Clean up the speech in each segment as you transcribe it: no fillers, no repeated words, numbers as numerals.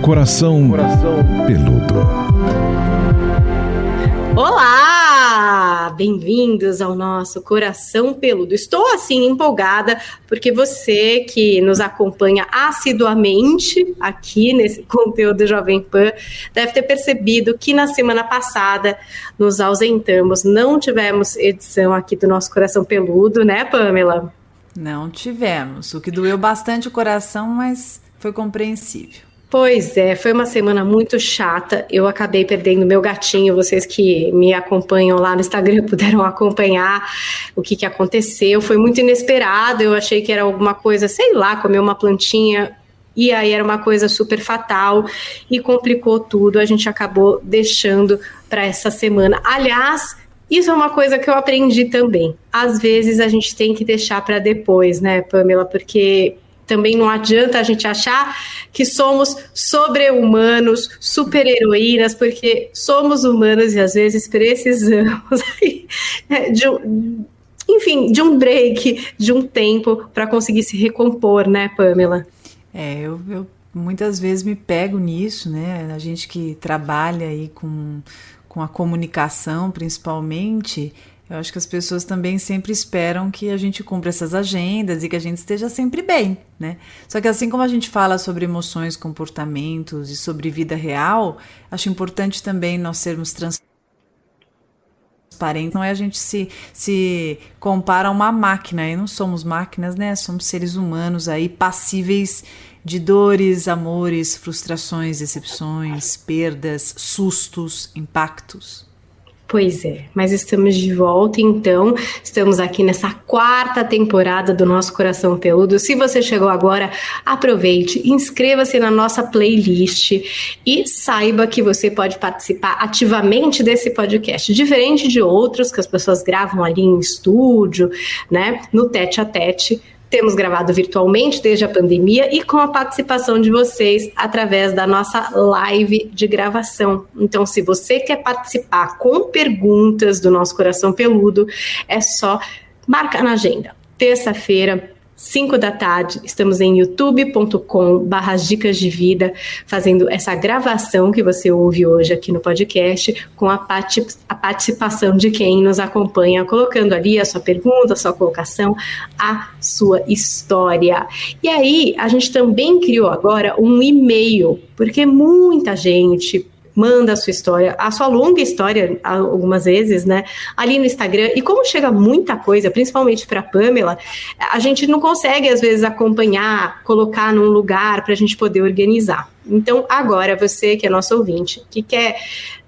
Coração Peludo. Olá! Bem-vindos ao nosso Coração Peludo. Estou assim empolgada porque você que nos acompanha assiduamente aqui nesse conteúdo Jovem Pan deve ter percebido que na semana passada nos ausentamos, não tivemos edição aqui do nosso Coração Peludo, né, Pamela? Não tivemos, o que doeu bastante o coração, mas foi compreensível. Pois é, foi uma semana muito chata, eu acabei perdendo meu gatinho, vocês que me acompanham lá no Instagram puderam acompanhar o que aconteceu, foi muito inesperado, eu achei que era alguma coisa, sei lá, comer uma plantinha, e aí era uma coisa super fatal, e complicou tudo, a gente acabou deixando para essa semana. Aliás, isso é uma coisa que eu aprendi também, às vezes a gente tem que deixar para depois, né, Pamela, porque também não adianta a gente achar que somos sobre-humanos, super-heroínas, porque somos humanos e às vezes precisamos de um break, de um tempo para conseguir se recompor, né, Pamela? Eu muitas vezes me pego nisso, né? A gente que trabalha aí com a comunicação, principalmente, eu acho que as pessoas também sempre esperam que a gente cumpra essas agendas e que a gente esteja sempre bem, né? Só que assim como a gente fala sobre emoções, comportamentos e sobre vida real, acho importante também nós sermos transparentes. Não é a gente se compara a uma máquina, e não somos máquinas, né? Somos seres humanos aí passíveis de dores, amores, frustrações, decepções, perdas, sustos, impactos. Pois é, mas estamos de volta, então, estamos aqui nessa 4ª temporada do nosso Coração Peludo. Se você chegou agora, aproveite, inscreva-se na nossa playlist e saiba que você pode participar ativamente desse podcast, diferente de outros que as pessoas gravam ali em estúdio, né, no tete-a-tete. Temos gravado virtualmente desde a pandemia e com a participação de vocês através da nossa live de gravação. Então, se você quer participar com perguntas do nosso Coração Peludo, é só marcar na agenda. Terça-feira, 5 da tarde, estamos em youtube.com/dicas de vida, fazendo essa gravação que você ouve hoje aqui no podcast, com a participação de quem nos acompanha, colocando ali a sua pergunta, a sua colocação, a sua história. E aí, a gente também criou agora um e-mail, porque muita gente manda a sua história, a sua longa história, algumas vezes, né, ali no Instagram, e como chega muita coisa, principalmente para a Pamela, a gente não consegue, às vezes, acompanhar, colocar num lugar para a gente poder organizar. Então, agora, você que é nosso ouvinte, que quer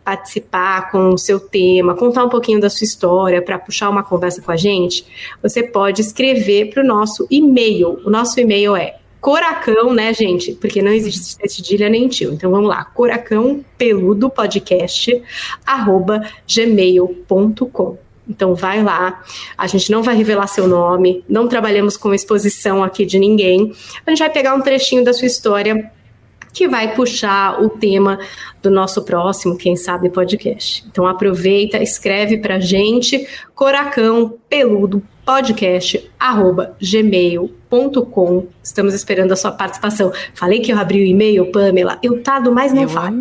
participar com o seu tema, contar um pouquinho da sua história, para puxar uma conversa com a gente, você pode escrever para o nosso e-mail. O nosso e-mail é Coracão, né, gente? Porque não existe cedilha nem tio. Então, vamos lá. coracãopeludopodcast@gmail.com. Então, vai lá. A gente não vai revelar seu nome. Não trabalhamos com exposição aqui de ninguém. A gente vai pegar um trechinho da sua história que vai puxar o tema do nosso próximo, quem sabe, podcast. Então, aproveita, escreve pra gente, coracãopeludopodcast@gmail.com. Estamos esperando a sua participação. Falei que eu abri o e-mail, Pamela, eu tado, mas não falo.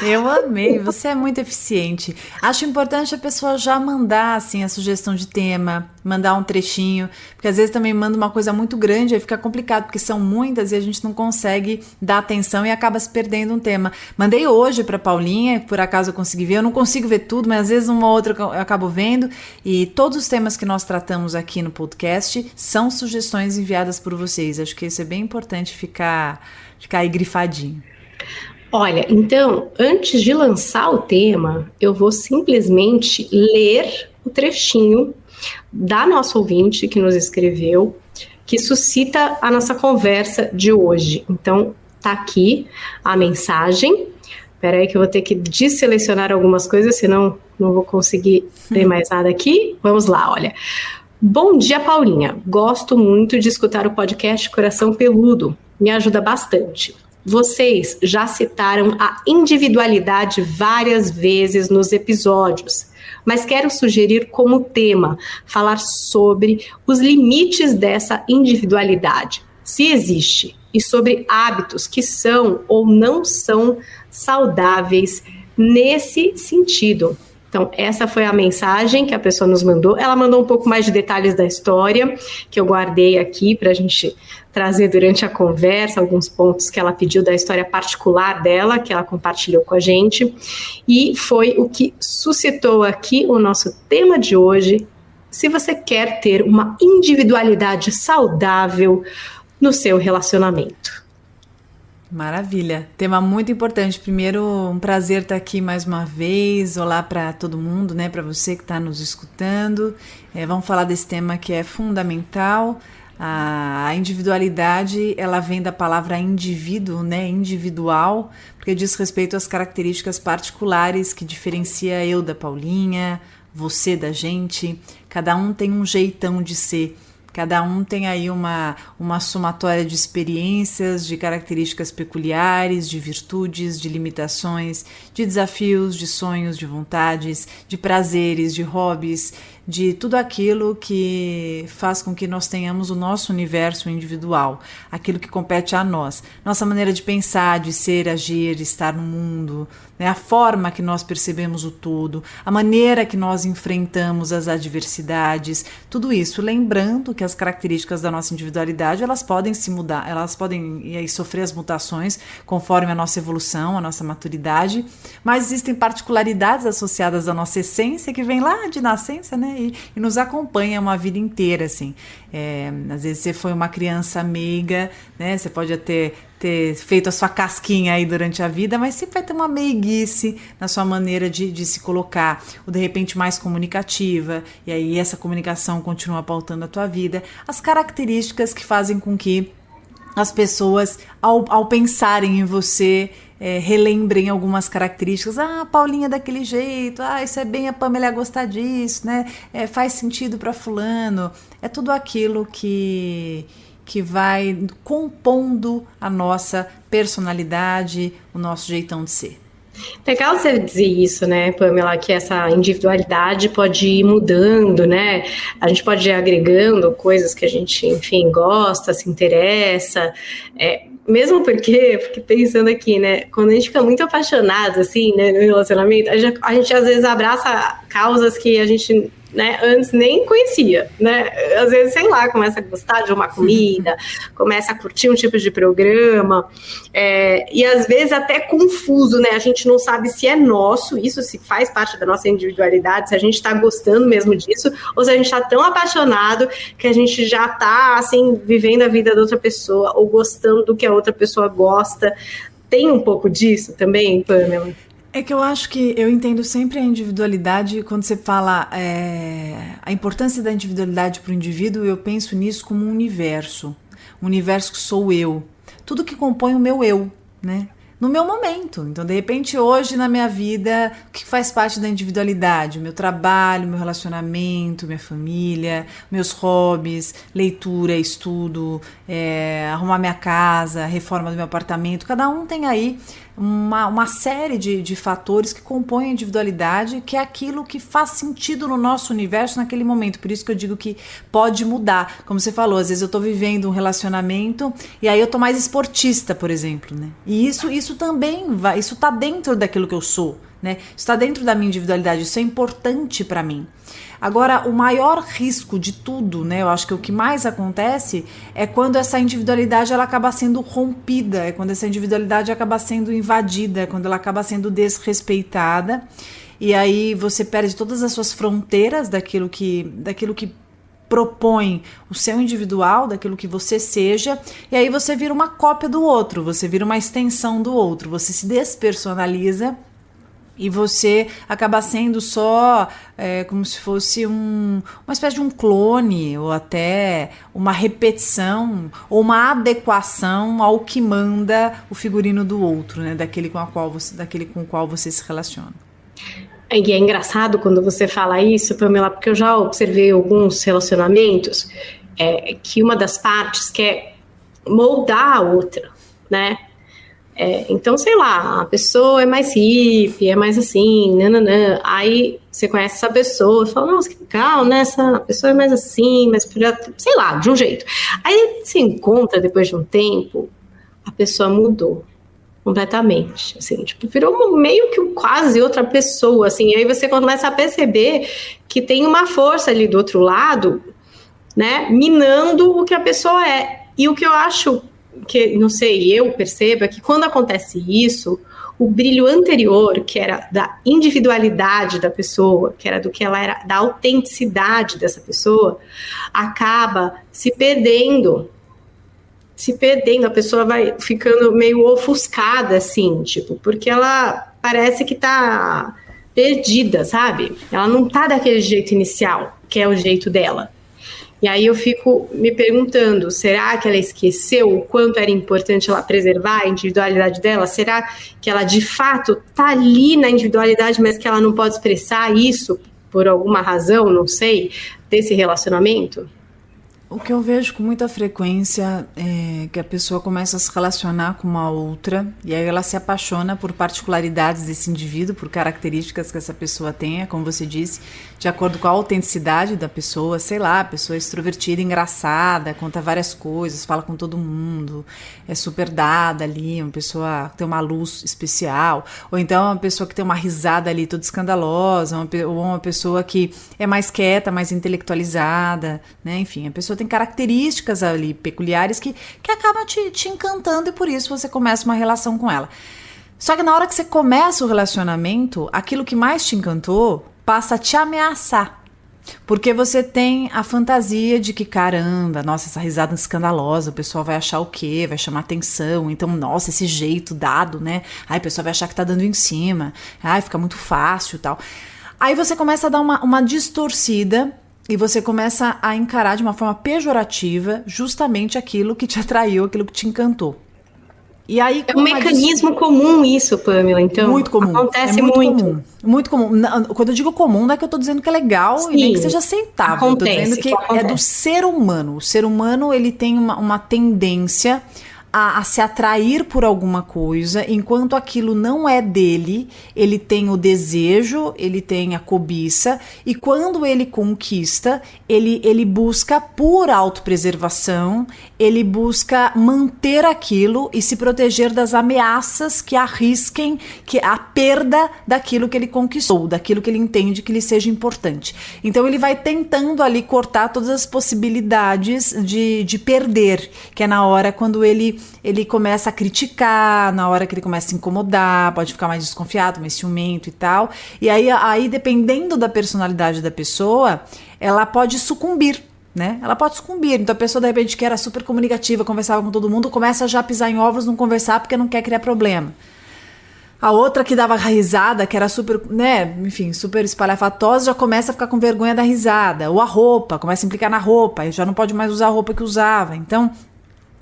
Eu amei, você é muito eficiente. Acho importante a pessoa já mandar assim, a sugestão de tema, mandar um trechinho, porque às vezes também manda uma coisa muito grande, aí fica complicado, porque são muitas e a gente não consegue dar atenção e acaba se perdendo um tema. Mandei hoje para Paulinha, por acaso eu consegui ver, eu não consigo ver tudo, mas às vezes uma ou outra eu acabo vendo, e todos os temas que nós tratamos aqui no podcast são sugestões enviadas por vocês. Acho que isso é bem importante ficar aí grifadinho. Olha, então, antes de lançar o tema, eu vou simplesmente ler o trechinho da nossa ouvinte que nos escreveu, que suscita a nossa conversa de hoje. Então, tá aqui a mensagem. Espera aí que eu vou ter que desselecionar algumas coisas, senão não vou conseguir ler mais nada aqui. Vamos lá, olha. Bom dia, Paulinha. Gosto muito de escutar o podcast Coração Peludo. Me ajuda bastante. Vocês já citaram a individualidade várias vezes nos episódios, mas quero sugerir como tema falar sobre os limites dessa individualidade, se existe, e sobre hábitos que são ou não são saudáveis nesse sentido. Então, essa foi a mensagem que a pessoa nos mandou. Ela mandou um pouco mais de detalhes da história, que eu guardei aqui para a gente trazer durante a conversa, alguns pontos que ela pediu da história particular dela, que ela compartilhou com a gente. E foi o que suscitou aqui o nosso tema de hoje. Se você quer ter uma individualidade saudável no seu relacionamento. Maravilha, tema muito importante. Primeiro, um prazer estar aqui mais uma vez. Olá para todo mundo, né? Para você que está nos escutando. Vamos falar desse tema que é fundamental. A individualidade, ela vem da palavra indivíduo, né? Individual, porque diz respeito às características particulares que diferencia eu da Paulinha, você da gente. Cada um tem um jeitão de ser. Cada um tem aí uma somatória de experiências, de características peculiares, de virtudes, de limitações, de desafios, de sonhos, de vontades, de prazeres, de hobbies, de tudo aquilo que faz com que nós tenhamos o nosso universo individual, aquilo que compete a nós, nossa maneira de pensar, de ser, agir, estar no mundo, né? A forma que nós percebemos o todo, a maneira que nós enfrentamos as adversidades, tudo isso, lembrando que as características da nossa individualidade, elas podem se mudar, elas podem sofrer as mutações conforme a nossa evolução, a nossa maturidade, mas existem particularidades associadas à nossa essência que vem lá de nascença, né? E nos acompanha uma vida inteira, assim. Às vezes você foi uma criança meiga, né? Você pode ter feito a sua casquinha aí durante a vida, mas sempre vai ter uma meiguice na sua maneira de se colocar, ou de repente mais comunicativa, e aí essa comunicação continua pautando a tua vida. As características que fazem com que as pessoas, ao pensarem em você, relembrem algumas características. A Paulinha daquele jeito, isso é bem a Pamela gostar disso, né? Faz sentido para fulano. É tudo aquilo que vai compondo a nossa personalidade, o nosso jeitão de ser. Legal você dizer isso, né, Pamela, que essa individualidade pode ir mudando, né? A gente pode ir agregando coisas que a gente, enfim, gosta, se interessa, mesmo porque pensando aqui, né, quando a gente fica muito apaixonado, assim, né, no relacionamento, a gente às vezes abraça causas que a gente, né, antes nem conhecia, né, às vezes, sei lá, começa a gostar de uma comida, começa a curtir um tipo de programa, e às vezes até confuso, né, a gente não sabe se é nosso, isso se faz parte da nossa individualidade, se a gente está gostando mesmo disso, ou se a gente está tão apaixonado que a gente já está, assim, vivendo a vida da outra pessoa, ou gostando do que a outra pessoa gosta. Tem um pouco disso também, Pamela? É que eu acho que eu entendo sempre a individualidade, quando você fala a importância da individualidade para o indivíduo, eu penso nisso como um universo que sou eu, tudo que compõe o meu eu, né? No meu momento. Então, de repente, hoje na minha vida, o que faz parte da individualidade? Meu trabalho, meu relacionamento, minha família, meus hobbies, leitura, estudo, arrumar minha casa, reforma do meu apartamento. Cada um tem aí uma série de fatores que compõem a individualidade, que é aquilo que faz sentido no nosso universo naquele momento. Por isso que eu digo que pode mudar. Como você falou, às vezes eu tô vivendo um relacionamento e aí eu tô mais esportista, por exemplo, né? E isso também isso tá dentro daquilo que eu sou, né? Isso tá dentro da minha individualidade, isso é importante para mim. Agora, o maior risco de tudo, né, eu acho que o que mais acontece é quando essa individualidade ela acaba sendo rompida, é quando essa individualidade acaba sendo invadida, é quando ela acaba sendo desrespeitada, e aí você perde todas as suas fronteiras daquilo que propõe o seu individual, daquilo que você seja, e aí você vira uma cópia do outro, você vira uma extensão do outro, você se despersonaliza. E você acaba sendo só como se fosse uma espécie de um clone, ou até uma repetição, ou uma adequação ao que manda o figurino do outro, né? Daquele com o qual você se relaciona. E é engraçado quando você fala isso, Pamela, porque eu já observei alguns relacionamentos que uma das partes quer moldar a outra, né? Então, sei lá, a pessoa é mais hippie, é mais assim, nananã. Aí você conhece essa pessoa e fala, nossa, que legal, né? Essa pessoa é mais assim, mas sei lá, de um jeito. Aí se encontra depois de um tempo, a pessoa mudou completamente, assim, tipo, virou meio que quase outra pessoa, assim, e aí você começa a perceber que tem uma força ali do outro lado, né, minando o que a pessoa é. E o que eu acho que, não sei, eu percebo é que quando acontece isso, o brilho anterior, que era da individualidade da pessoa, que era do que ela era, da autenticidade dessa pessoa, acaba se perdendo, a pessoa vai ficando meio ofuscada, assim, tipo, porque ela parece que tá perdida, sabe? Ela não tá daquele jeito inicial, que é o jeito dela. E aí eu fico me perguntando, será que ela esqueceu o quanto era importante ela preservar a individualidade dela? Será que ela de fato tá ali na individualidade, mas que ela não pode expressar isso por alguma razão, não sei, desse relacionamento? O que eu vejo com muita frequência é que a pessoa começa a se relacionar com uma outra e aí ela se apaixona por particularidades desse indivíduo, por características que essa pessoa tenha, como você disse, de acordo com a autenticidade da pessoa, sei lá, a pessoa é extrovertida, engraçada, conta várias coisas, fala com todo mundo, é super dada ali, uma pessoa que tem uma luz especial, ou então uma pessoa que tem uma risada ali toda escandalosa, ou uma pessoa que é mais quieta, mais intelectualizada, né? Enfim, a pessoa tem características ali peculiares que acabam te encantando e por isso você começa uma relação com ela. Só que na hora que você começa o relacionamento, aquilo que mais te encantou passa a te ameaçar. Porque você tem a fantasia de que, caramba, nossa, essa risada escandalosa, o pessoal vai achar o quê? Vai chamar atenção. Então, nossa, esse jeito dado, né? Aí o pessoal vai achar que tá dando em cima. Ai, fica muito fácil e tal. Aí você começa a dar uma distorcida e você começa a encarar de uma forma pejorativa justamente aquilo que te atraiu, aquilo que te encantou. E aí, é um mecanismo comum isso, Pamela, então. Muito comum. Acontece muito comum. Muito comum. Quando eu digo comum, não é que eu tô dizendo que é legal. Sim, e nem que seja aceitável. Acontece, eu tô dizendo que é do ser humano. O ser humano, ele tem uma tendência a se atrair por alguma coisa, enquanto aquilo não é dele, ele tem o desejo, ele tem a cobiça, e quando ele conquista, ele busca por autopreservação, ele busca manter aquilo e se proteger das ameaças que arrisquem que a perda daquilo que ele conquistou, daquilo que ele entende que lhe seja importante. Então ele vai tentando ali cortar todas as possibilidades de perder, que é na hora quando ele começa a criticar, na hora que ele começa a se incomodar, pode ficar mais desconfiado, mais ciumento e tal. E aí dependendo da personalidade da pessoa, ela pode sucumbir, né? Ela pode sucumbir. Então a pessoa, de repente, que era super comunicativa, conversava com todo mundo, começa já a pisar em ovos, não conversar porque não quer criar problema. A outra que dava risada, que era super, né, enfim, super espalhafatosa, já começa a ficar com vergonha da risada. Ou a roupa, começa a implicar na roupa, e já não pode mais usar a roupa que usava. Então,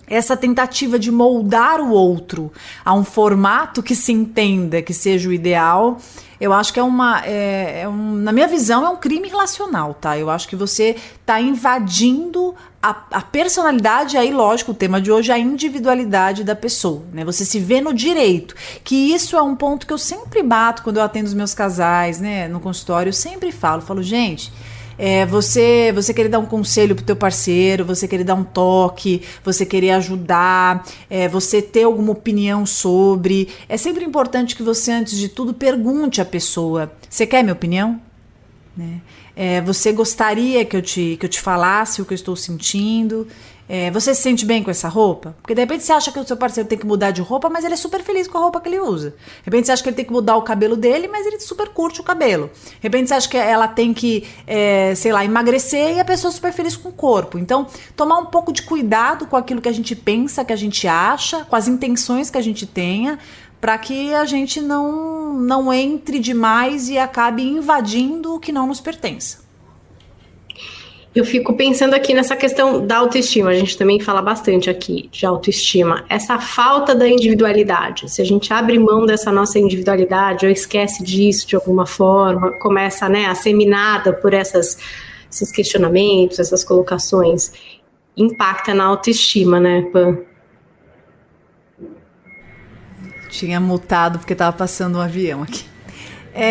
essa tentativa de moldar o outro a um formato que se entenda que seja o ideal, eu acho que na minha visão, é um crime relacional, tá? Eu acho que você tá invadindo a personalidade, aí lógico, o tema de hoje é a individualidade da pessoa, né? Você se vê no direito, que isso é um ponto que eu sempre bato quando eu atendo os meus casais, né, no consultório, eu sempre falo, gente, você querer dar um conselho pro teu parceiro, você querer dar um toque, você querer ajudar, você ter alguma opinião sobre, é sempre importante que você, antes de tudo, pergunte à pessoa, você quer minha opinião? Né? Você gostaria que eu te falasse o que eu estou sentindo? Você se sente bem com essa roupa? Porque de repente você acha que o seu parceiro tem que mudar de roupa, mas ele é super feliz com a roupa que ele usa. De repente você acha que ele tem que mudar o cabelo dele, mas ele super curte o cabelo. De repente você acha que ela tem que, sei lá, emagrecer e a pessoa é super feliz com o corpo. Então, tomar um pouco de cuidado com aquilo que a gente pensa, que a gente acha, com as intenções que a gente tenha, para que a gente não entre demais e acabe invadindo o que não nos pertence. Eu fico pensando aqui nessa questão da autoestima. A gente também fala bastante aqui de autoestima. Essa falta da individualidade. Se a gente abre mão dessa nossa individualidade ou esquece disso de alguma forma, começa, né, a ser minada por esses questionamentos, essas colocações, impacta na autoestima, né, Pam? Tinha mutado porque estava passando um avião aqui.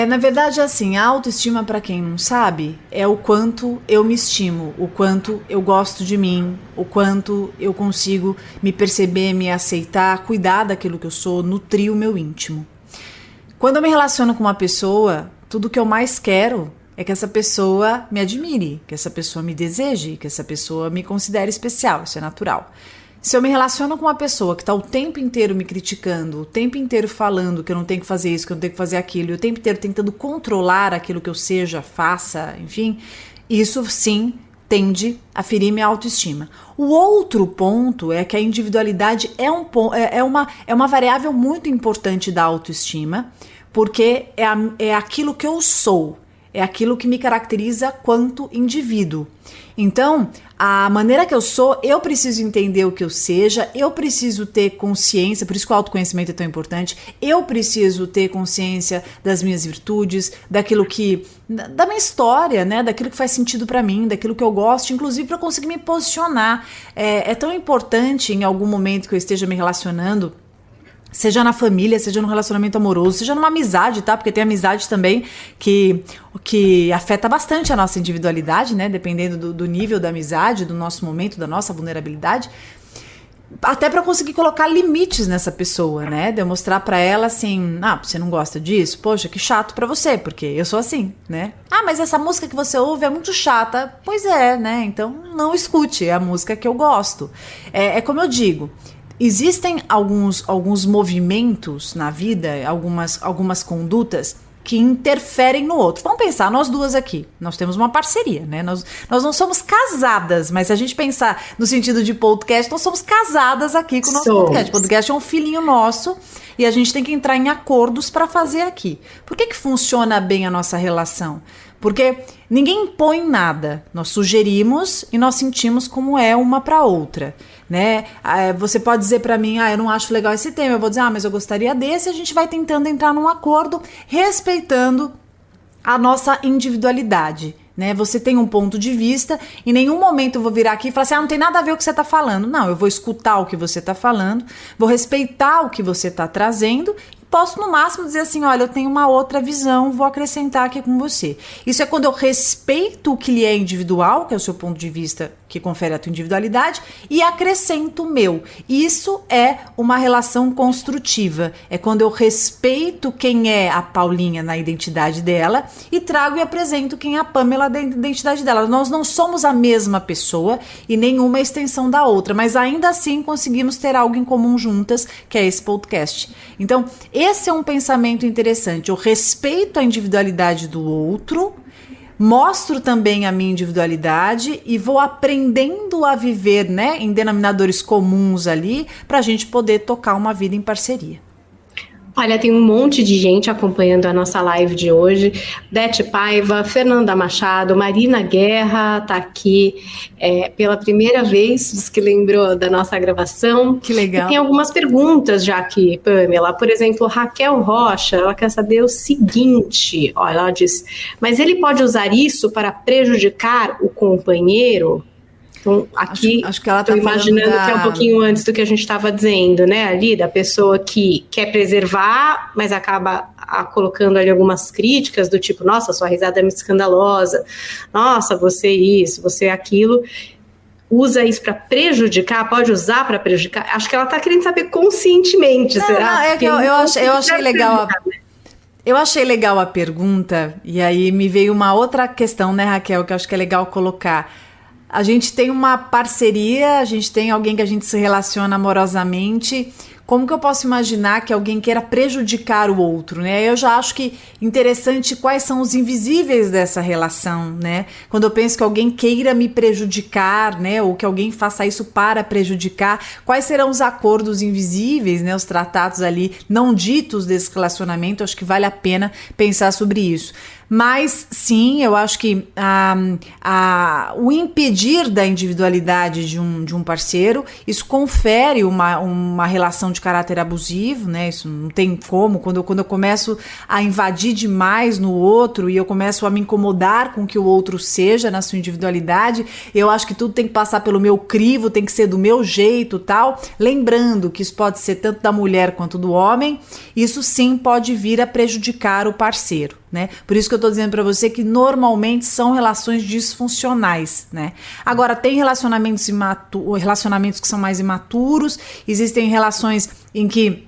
Na verdade, assim, a autoestima, para quem não sabe, é o quanto eu me estimo, o quanto eu gosto de mim, o quanto eu consigo me perceber, me aceitar, cuidar daquilo que eu sou, nutrir o meu íntimo. Quando eu me relaciono com uma pessoa, tudo que eu mais quero é que essa pessoa me admire, que essa pessoa me deseje, que essa pessoa me considere especial, isso é natural. Se eu me relaciono com uma pessoa que está o tempo inteiro me criticando, o tempo inteiro falando que eu não tenho que fazer isso, que eu não tenho que fazer aquilo, e o tempo inteiro tentando controlar aquilo que eu seja, faça, enfim, isso sim tende a ferir minha autoestima. O outro ponto é que a individualidade é uma variável muito importante da autoestima, porque é aquilo que eu sou, é aquilo que me caracteriza quanto indivíduo. Então, a maneira que eu sou, eu preciso entender o que eu seja, eu preciso ter consciência, por isso que o autoconhecimento é tão importante, eu preciso ter consciência das minhas virtudes, da minha história, né, daquilo que faz sentido pra mim, daquilo que eu gosto, inclusive para conseguir me posicionar. É tão importante em algum momento que eu esteja me relacionando, seja na família, seja no relacionamento amoroso, seja numa amizade, tá? Porque tem amizade também que afeta bastante a nossa individualidade, né? Dependendo do nível da amizade, do nosso momento, da nossa vulnerabilidade. Até para conseguir colocar limites nessa pessoa, né? De eu mostrar para ela assim, você não gosta disso? Poxa, que chato para você, porque eu sou assim, né? Mas essa música que você ouve é muito chata. Pois é, né? Então não escute, é a música que eu gosto. É como eu digo, existem alguns movimentos na vida, algumas condutas que interferem no outro. Vamos pensar, nós duas aqui, nós temos uma parceria, né? Nós não somos casadas, mas se a gente pensar no sentido de podcast, nós somos casadas aqui com o nosso podcast. O podcast é um filhinho nosso e a gente tem que entrar em acordos para fazer aqui. Por que funciona bem a nossa relação? Porque ninguém impõe nada, nós sugerimos e nós sentimos como é uma para outra, né? Você pode dizer para mim, eu não acho legal esse tema, eu vou dizer, mas eu gostaria desse, e a gente vai tentando entrar num acordo, respeitando a nossa individualidade, né? Você tem um ponto de vista, em nenhum momento eu vou virar aqui e falar assim, não tem nada a ver com o que você está falando. Não, eu vou escutar o que você está falando, vou respeitar o que você está trazendo, posso no máximo dizer assim, olha, eu tenho uma outra visão, vou acrescentar aqui com você. Isso é quando eu respeito o que lhe é individual, que é o seu ponto de vista que confere a tua individualidade, e acrescento o meu. Isso é uma relação construtiva. É quando eu respeito quem é a Paulinha na identidade dela e trago e apresento quem é a Pamela da identidade dela. Nós não somos a mesma pessoa e nenhuma extensão da outra, mas ainda assim conseguimos ter algo em comum juntas, que é esse podcast. Então, esse é um pensamento interessante. Eu respeito a individualidade do outro, mostro também a minha individualidade e vou aprendendo a viver, né, em denominadores comuns ali, para a gente poder tocar uma vida em parceria. Olha, tem um monte de gente acompanhando a nossa live de hoje. Beth Paiva, Fernanda Machado, Marina Guerra tá aqui pela primeira vez, diz que lembrou da nossa gravação. Que legal. E tem algumas perguntas já aqui, Pamela. Por exemplo, Raquel Rocha, ela quer saber o seguinte, olha, ela diz, mas ele pode usar isso para prejudicar o companheiro? Então, aqui, acho que ela está imaginando que é um pouquinho antes do que a gente estava dizendo, né, ali, da pessoa que quer preservar, mas acaba colocando ali algumas críticas do tipo, nossa, sua risada é muito escandalosa, nossa, você isso, você aquilo, usa isso para prejudicar, pode usar para prejudicar? Acho que ela está querendo saber conscientemente, será? Não, é que eu achei legal Eu achei legal a pergunta, e aí me veio uma outra questão, né, Raquel, que eu acho que é legal colocar. A gente tem uma parceria, a gente tem alguém que a gente se relaciona amorosamente. Como que eu posso imaginar que alguém queira prejudicar o outro, né? Eu já acho que interessante quais são os invisíveis dessa relação, né? Quando eu penso que alguém queira me prejudicar, né? Ou que alguém faça isso para prejudicar, quais serão os acordos invisíveis, né? Os tratados ali não ditos desse relacionamento, acho que vale a pena pensar sobre isso. Mas, sim, eu acho que o impedir da individualidade de um parceiro, isso confere uma relação de caráter abusivo, né? Isso não tem como. Quando eu começo a invadir demais no outro e eu começo a me incomodar com que o outro seja na sua individualidade, eu acho que tudo tem que passar pelo meu crivo, tem que ser do meu jeito, tal. Lembrando que isso pode ser tanto da mulher quanto do homem, isso sim pode vir a prejudicar o parceiro, né? Por isso que eu tô dizendo para você que normalmente são relações disfuncionais, né? Agora, tem relacionamentos que são mais imaturos, existem relações em que,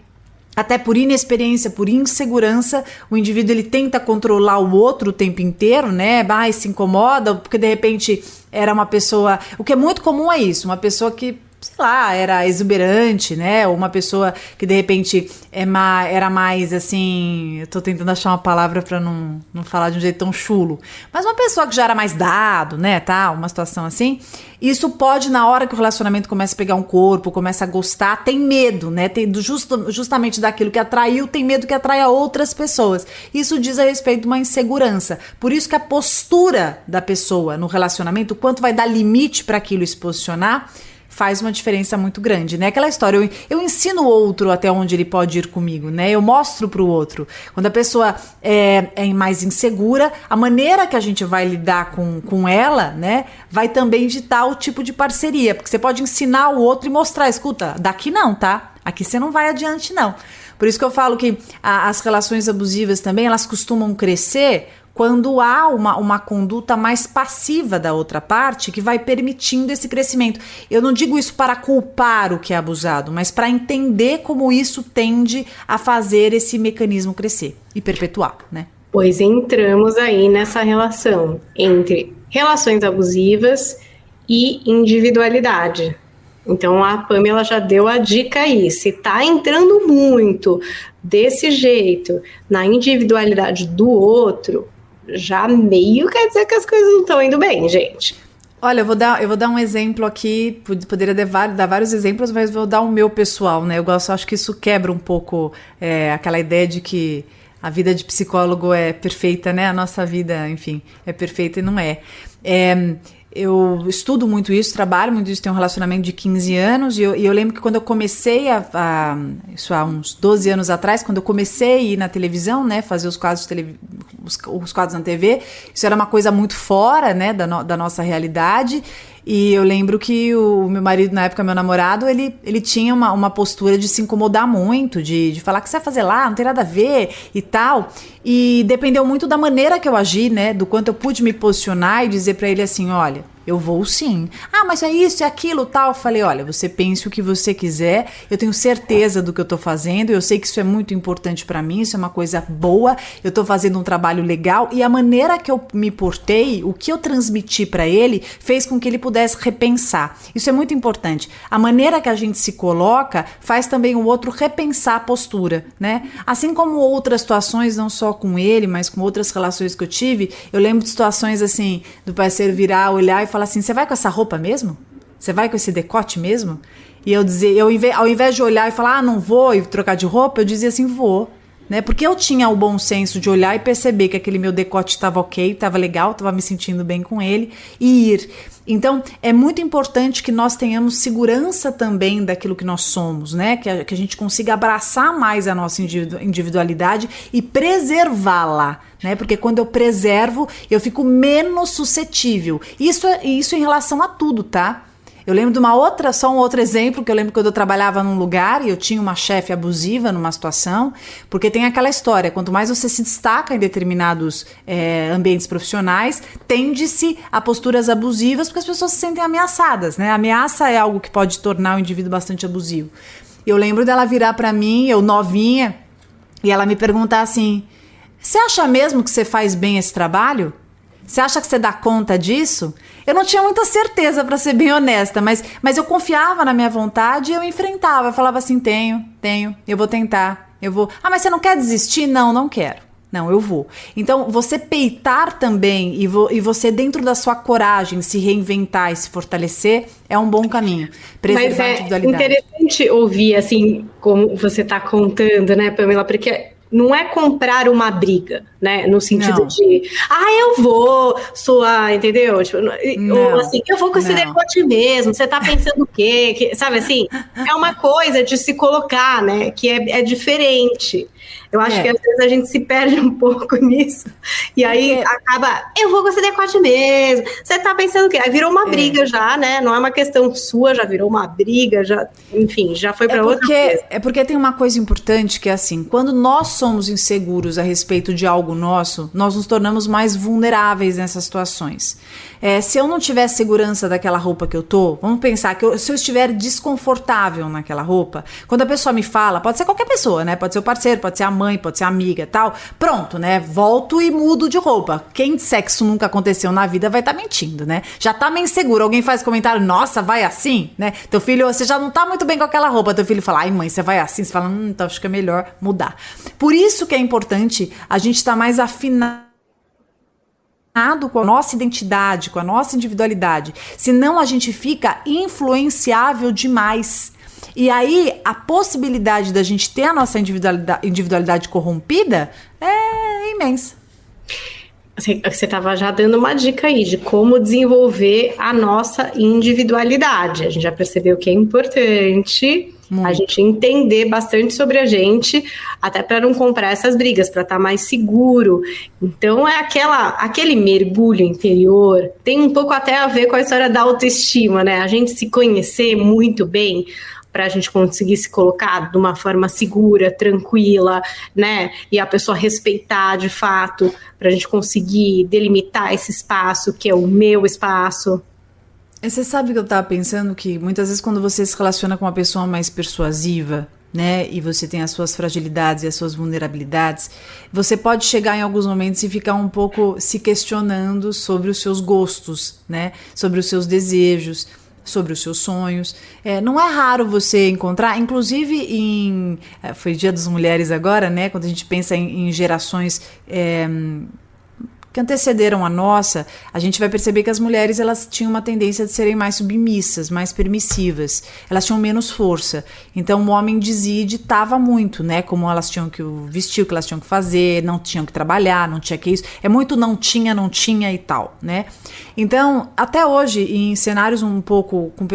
até por inexperiência, por insegurança, o indivíduo ele tenta controlar o outro o tempo inteiro, né? Se incomoda, porque de repente era uma pessoa... O que é muito comum é isso, uma pessoa que, sei lá, era exuberante, né? Ou uma pessoa que de repente era mais assim... Eu tô tentando achar uma palavra pra não falar de um jeito tão chulo. Mas uma pessoa que já era mais dado, né? Tá? Uma situação assim. Isso pode, na hora que o relacionamento começa a pegar um corpo, começa a gostar, tem medo, né? Justamente daquilo que atraiu, tem medo que atraia outras pessoas. Isso diz a respeito de uma insegurança. Por isso que a postura da pessoa no relacionamento, o quanto vai dar limite para aquilo se posicionar, faz uma diferença muito grande, né? Aquela história, eu ensino o outro até onde ele pode ir comigo, né? Eu mostro pro outro. Quando a pessoa é mais insegura, a maneira que a gente vai lidar com ela, né? Vai também ditar o tipo de parceria, porque você pode ensinar o outro e mostrar, escuta, daqui não, tá? Aqui você não vai adiante, não. Por isso que eu falo que as relações abusivas também, elas costumam crescer quando há uma conduta mais passiva da outra parte que vai permitindo esse crescimento. Eu não digo isso para culpar o que é abusado, mas para entender como isso tende a fazer esse mecanismo crescer e perpetuar, né? Pois entramos aí nessa relação entre relações abusivas e individualidade. Então a Pamela já deu a dica aí, se tá entrando muito desse jeito na individualidade do outro, já meio quer dizer que as coisas não estão indo bem, gente. Olha, eu vou dar um exemplo aqui, poderia dar vários exemplos, mas vou dar o meu pessoal, né? Acho que isso quebra um pouco aquela ideia de que a vida de psicólogo é perfeita, né? A nossa vida, enfim, é perfeita e não é. Eu estudo muito isso, trabalho muito isso, tenho um relacionamento de 15 anos, e eu lembro que quando eu comecei isso há uns 12 anos atrás, quando eu comecei a ir na televisão, né, fazer os quadros os quadros na TV, isso era uma coisa muito fora, né, da nossa realidade. E eu lembro que o meu marido, na época, meu namorado, ele tinha uma postura de se incomodar muito, de falar que você vai fazer lá, não tem nada a ver e tal. E dependeu muito da maneira que eu agi, né? Do quanto eu pude me posicionar e dizer pra ele assim, olha, eu vou sim. Mas é isso, é aquilo, tal. Eu falei, olha, você pense o que você quiser, eu tenho certeza do que eu tô fazendo, eu sei que isso é muito importante pra mim, isso é uma coisa boa, eu tô fazendo um trabalho legal, e a maneira que eu me portei, o que eu transmiti pra ele, fez com que ele pudesse repensar. Isso é muito importante. A maneira que a gente se coloca faz também o outro repensar a postura, né? Assim como outras situações, não só com ele, mas com outras relações que eu tive, eu lembro de situações assim, do parceiro virar, olhar e falar assim, você vai com essa roupa mesmo? Você vai com esse decote mesmo? E ao invés de olhar e falar, não vou, e trocar de roupa, eu dizia assim, vou. Né? Porque eu tinha o bom senso de olhar e perceber que aquele meu decote estava ok, estava legal, estava me sentindo bem com ele e ir. Então, é muito importante que nós tenhamos segurança também daquilo que nós somos, né? Que a gente consiga abraçar mais a nossa individualidade e preservá-la, né? Porque quando eu preservo, eu fico menos suscetível. Isso em relação a tudo, tá? Eu lembro de só um outro exemplo, que eu lembro quando eu trabalhava num lugar e eu tinha uma chefe abusiva numa situação, porque tem aquela história, quanto mais você se destaca em determinados ambientes profissionais, tende-se a posturas abusivas, porque as pessoas se sentem ameaçadas, né? A ameaça é algo que pode tornar o indivíduo bastante abusivo. Eu lembro dela virar pra mim, eu novinha, e ela me perguntar assim, você acha mesmo que você faz bem esse trabalho? Você acha que você dá conta disso? Eu não tinha muita certeza, para ser bem honesta, mas eu confiava na minha vontade e eu enfrentava. Eu falava assim, tenho, eu vou tentar, eu vou... mas você não quer desistir? Não quero. Não, eu vou. Então, você peitar também e você, dentro da sua coragem, se reinventar e se fortalecer, é um bom caminho. Preservar a individualidade. É interessante ouvir, assim, como você está contando, né, Pamela? Porque não é comprar uma briga, né? No sentido Não. de, eu vou suar, entendeu? Tipo, ou assim, eu vou com esse decote mesmo, você tá pensando o quê? Sabe assim? É uma coisa de se colocar, né? Que é diferente. Eu acho que às vezes a gente se perde um pouco nisso. E aí acaba, eu vou com esse decote mesmo. Você tá pensando o quê? Aí virou uma briga já, né? Não é uma questão sua, já virou uma briga, já, enfim, já foi para outra coisa. É porque tem uma coisa importante que é assim, quando nós somos inseguros a respeito de algo nosso, nós nos tornamos mais vulneráveis nessas situações. Se eu não tiver segurança daquela roupa que eu tô, vamos pensar que se eu estiver desconfortável naquela roupa, quando a pessoa me fala, pode ser qualquer pessoa, né? Pode ser o parceiro, pode ser a mãe, pode ser a amiga e tal. Pronto, né? Volto e mudo de roupa. Quem disser que isso nunca aconteceu na vida vai estar mentindo, né? Já tá meio inseguro. Alguém faz comentário, nossa, vai assim, né? Teu filho, você já não tá muito bem com aquela roupa. Teu filho fala, ai mãe, você vai assim? Você fala, então acho que é melhor mudar. Por isso que é importante a gente estar mais afinado com a nossa identidade, com a nossa individualidade. Senão a gente fica influenciável demais. E aí a possibilidade da gente ter a nossa individualidade corrompida é imensa. Você estava já dando uma dica aí de como desenvolver a nossa individualidade. A gente já percebeu que é importante a gente entender bastante sobre a gente, até para não comprar essas brigas, para estar mais seguro. Então é aquele mergulho interior, tem um pouco até a ver com a história da autoestima, né? A gente se conhecer muito bem, para a gente conseguir se colocar de uma forma segura, tranquila, né? E a pessoa respeitar de fato, para a gente conseguir delimitar esse espaço que é o meu espaço. Você sabe que eu tava pensando que muitas vezes quando você se relaciona com uma pessoa mais persuasiva, né, e você tem as suas fragilidades e as suas vulnerabilidades, você pode chegar em alguns momentos e ficar um pouco se questionando sobre os seus gostos, né, sobre os seus desejos, sobre os seus sonhos. Não é raro você encontrar, inclusive foi Dia das Mulheres agora, né, quando a gente pensa em gerações que antecederam a nossa, a gente vai perceber que as mulheres elas tinham uma tendência de serem mais submissas, mais permissivas, elas tinham menos força, então o homem dizia e ditava muito, né, como elas tinham que vestir, o que elas tinham que fazer, não tinham que trabalhar, não tinha que isso, é muito não tinha e tal, né, então até hoje em cenários um pouco com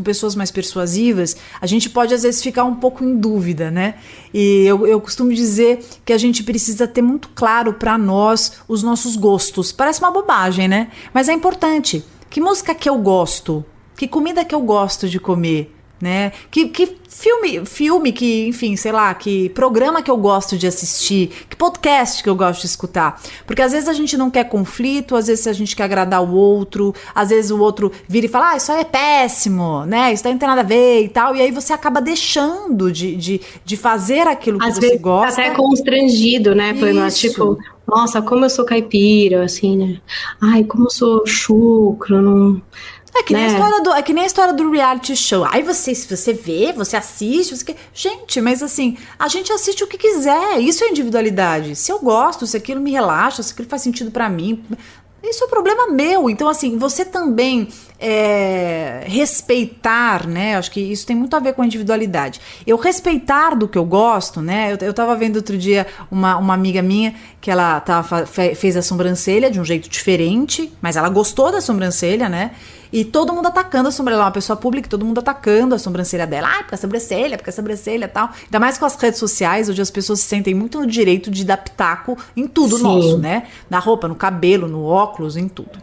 pessoas mais persuasivas, a gente pode às vezes ficar um pouco em dúvida, né, e eu costumo dizer que a gente precisa ter muito claro para nós os nossos gostos. Parece uma bobagem, né? Mas é importante. Que música que eu gosto? Que comida que eu gosto de comer? Né? Que filme que, enfim, sei lá, que programa que eu gosto de assistir, que podcast que eu gosto de escutar. Porque às vezes a gente não quer conflito, às vezes a gente quer agradar o outro, às vezes o outro vira e fala, isso aí é péssimo, né? Isso aí não tem nada a ver e tal, e aí você acaba deixando de fazer aquilo que às você vezes gosta. Até constrangido, né? Tipo, nossa, como eu sou caipira, assim, né? Ai, como eu sou chucro, não... É que nem a história do reality show. Aí você vê, você assiste, gente, mas assim, a gente assiste o que quiser. Isso é individualidade. Se eu gosto, se aquilo me relaxa, se aquilo faz sentido pra mim, isso é problema meu. Então, assim, você também respeitar, né? Acho que isso tem muito a ver com a individualidade. Eu respeitar do que eu gosto, né? Eu tava vendo outro dia uma amiga minha que ela fez a sobrancelha de um jeito diferente, mas ela gostou da sobrancelha, né? E todo mundo atacando a sobrancelha, ela é uma pessoa pública, todo mundo atacando a sobrancelha dela. Porque a sobrancelha e tal. Ainda mais com as redes sociais, onde as pessoas se sentem muito no direito de dar pitaco em tudo. Sim. Nosso, né? Na roupa, no cabelo, no óculos, em tudo.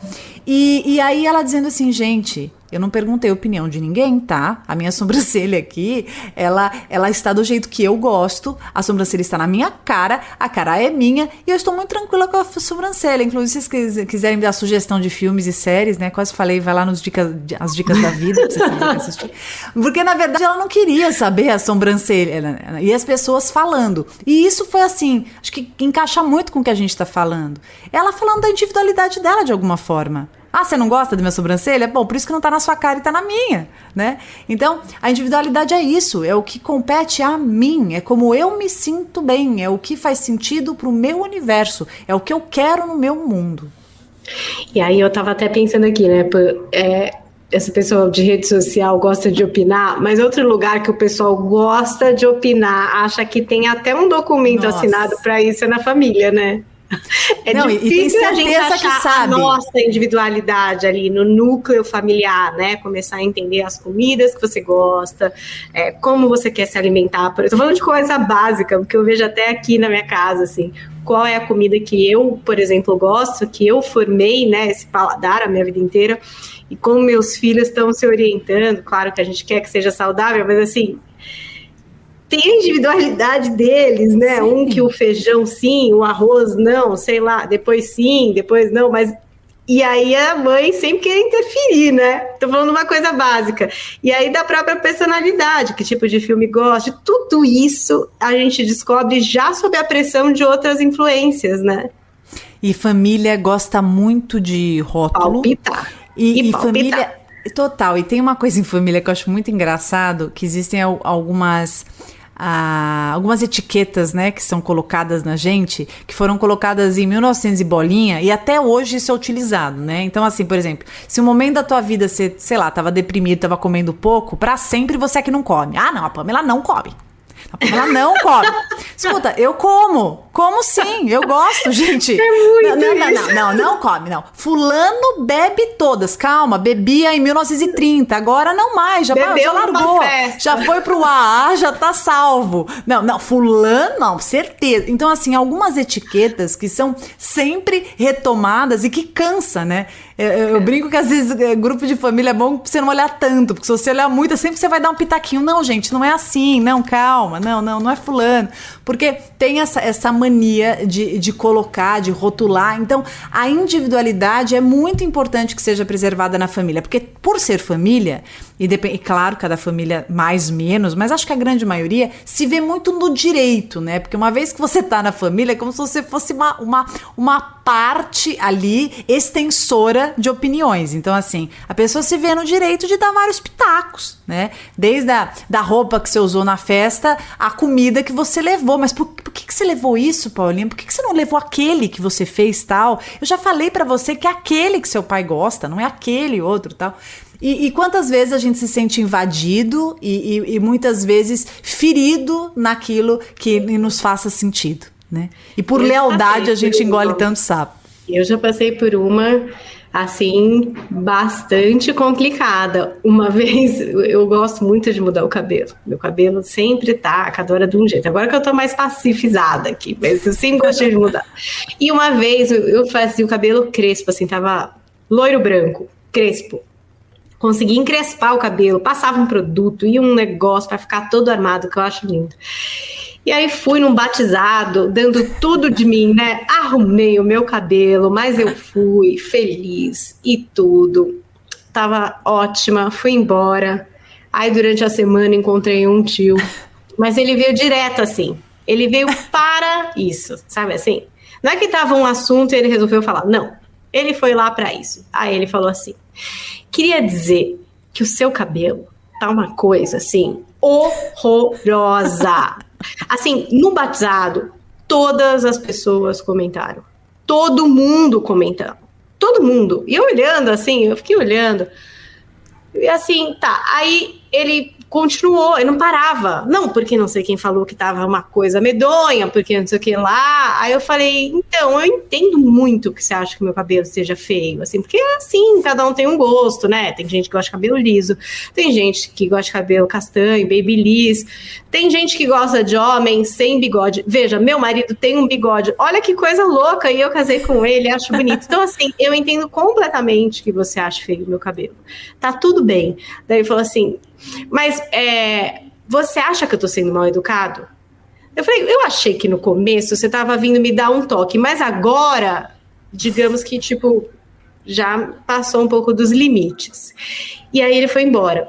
E aí ela dizendo assim, gente, eu não perguntei a opinião de ninguém, tá? A minha sobrancelha aqui, ela está do jeito que eu gosto, a sobrancelha está na minha cara, a cara é minha, e eu estou muito tranquila com a sobrancelha. Inclusive, se vocês quiserem me dar sugestão de filmes e séries, né? Quase falei, vai lá as dicas da vida, pra vocês assistir. Porque, na verdade, ela não queria saber a sobrancelha, né? E as pessoas falando. E isso foi assim, acho que encaixa muito com o que a gente está falando. Ela falando da individualidade dela, de alguma forma. Ah, você não gosta da minha sobrancelha? Bom, por isso que não tá na sua cara e tá na minha, né? Então, a individualidade é isso, é o que compete a mim, é como eu me sinto bem, é o que faz sentido pro meu universo, é o que eu quero no meu mundo. E aí eu tava até pensando aqui, né, essa pessoa de rede social gosta de opinar, mas outro lugar que o pessoal gosta de opinar, acha que tem até um documento assinado para isso na família, né? Difícil a gente achar a nossa individualidade ali no núcleo familiar, né? Começar a entender as comidas que você gosta, como você quer se alimentar. Estou falando de coisa básica, porque eu vejo até aqui na minha casa, assim, qual é a comida que eu, por exemplo, gosto, que eu formei, né, esse paladar a minha vida inteira, e como meus filhos estão se orientando. Claro que a gente quer que seja saudável, mas assim, tem a individualidade deles, né? Sim. Que o feijão sim, o arroz não, sei lá, depois sim, depois não, mas... E aí a mãe sempre quer interferir, né? Tô falando uma coisa básica. E aí da própria personalidade, que tipo de filme gosta, tudo isso a gente descobre já sob a pressão de outras influências, né? E família gosta muito de rótulo. Palpitar. E família... Total. E tem uma coisa em família que eu acho muito engraçado, que existem algumas etiquetas, né, que são colocadas na gente, que foram colocadas em 1900 e bolinha, e até hoje isso é utilizado, né? Então, assim, por exemplo, se um momento da tua vida você, sei lá, tava deprimido, tava comendo pouco, pra sempre você é que não come. Ah, não, a Pamela não come. Ela não come. Escuta, eu como sim, eu gosto, gente. É muito não come, não. Fulano bebe todas, calma, bebia em 1930, agora não mais, já largou, já foi pro AA, já tá salvo. Não, fulano, não, certeza. Então, assim, algumas etiquetas que são sempre retomadas e que cansa, né? Eu brinco que às vezes grupo de família é bom pra você não olhar tanto, porque se você olhar muito, sempre você vai dar um pitaquinho. Não, gente, não é assim, não, calma, não é fulano. Porque tem essa mania de colocar, de rotular. Então, a individualidade é muito importante que seja preservada na família, porque por ser família, e claro, cada família mais, menos, mas acho que a grande maioria se vê muito no direito, né? Porque uma vez que você tá na família, é como se você fosse uma parte ali extensora de opiniões. Então, assim, a pessoa se vê no direito de dar vários pitacos, né? Desde da roupa que você usou na festa, a comida que você levou. Mas por que você levou isso, Paulinha? Por que você não levou aquele que você fez tal? Eu já falei pra você que é aquele que seu pai gosta, não é aquele outro tal. E quantas vezes a gente se sente invadido e muitas vezes ferido naquilo que nos faça sentido, né? E por lealdade a gente engole tanto sapo. Eu já passei por uma, assim, bastante complicada. Uma vez, eu gosto muito de mudar o cabelo. Meu cabelo sempre tá cada hora de um jeito. Agora que eu tô mais pacifizada aqui, mas eu sempre gostei de mudar. E uma vez eu fazia o cabelo crespo, assim, tava loiro branco, crespo. Consegui encrespar o cabelo, passava um produto e um negócio para ficar todo armado, que eu acho lindo. E aí fui num batizado, dando tudo de mim, né? Arrumei o meu cabelo, mas eu fui feliz e tudo. Tava ótima, fui embora. Aí durante a semana encontrei um tio, mas ele veio direto assim. Ele veio para isso, sabe assim? Não é que tava um assunto e ele resolveu falar, não. Ele foi lá para isso. Aí ele falou assim: queria dizer que o seu cabelo tá uma coisa, assim, horrorosa. Assim, no batizado, todas as pessoas comentaram. Todo mundo comentando. Todo mundo. E eu olhando, assim, eu fiquei olhando. E assim, tá. Aí ele continuou, ele não parava. Não, porque não sei quem falou que tava uma coisa medonha, porque não sei o que lá. Aí eu falei, então, eu entendo muito que você acha que meu cabelo seja feio, assim, porque assim, cada um tem um gosto, né? Tem gente que gosta de cabelo liso, tem gente que gosta de cabelo castanho, babyliss, tem gente que gosta de homem sem bigode. Veja, meu marido tem um bigode, olha que coisa louca, e eu casei com ele, acho bonito. Então, assim, eu entendo completamente que você acha feio o meu cabelo. Tá tudo bem. Daí ele falou assim, mas você acha que eu tô sendo mal educado? Eu falei, eu achei que no começo você tava vindo me dar um toque, mas agora, digamos que, tipo, já passou um pouco dos limites. E aí ele foi embora.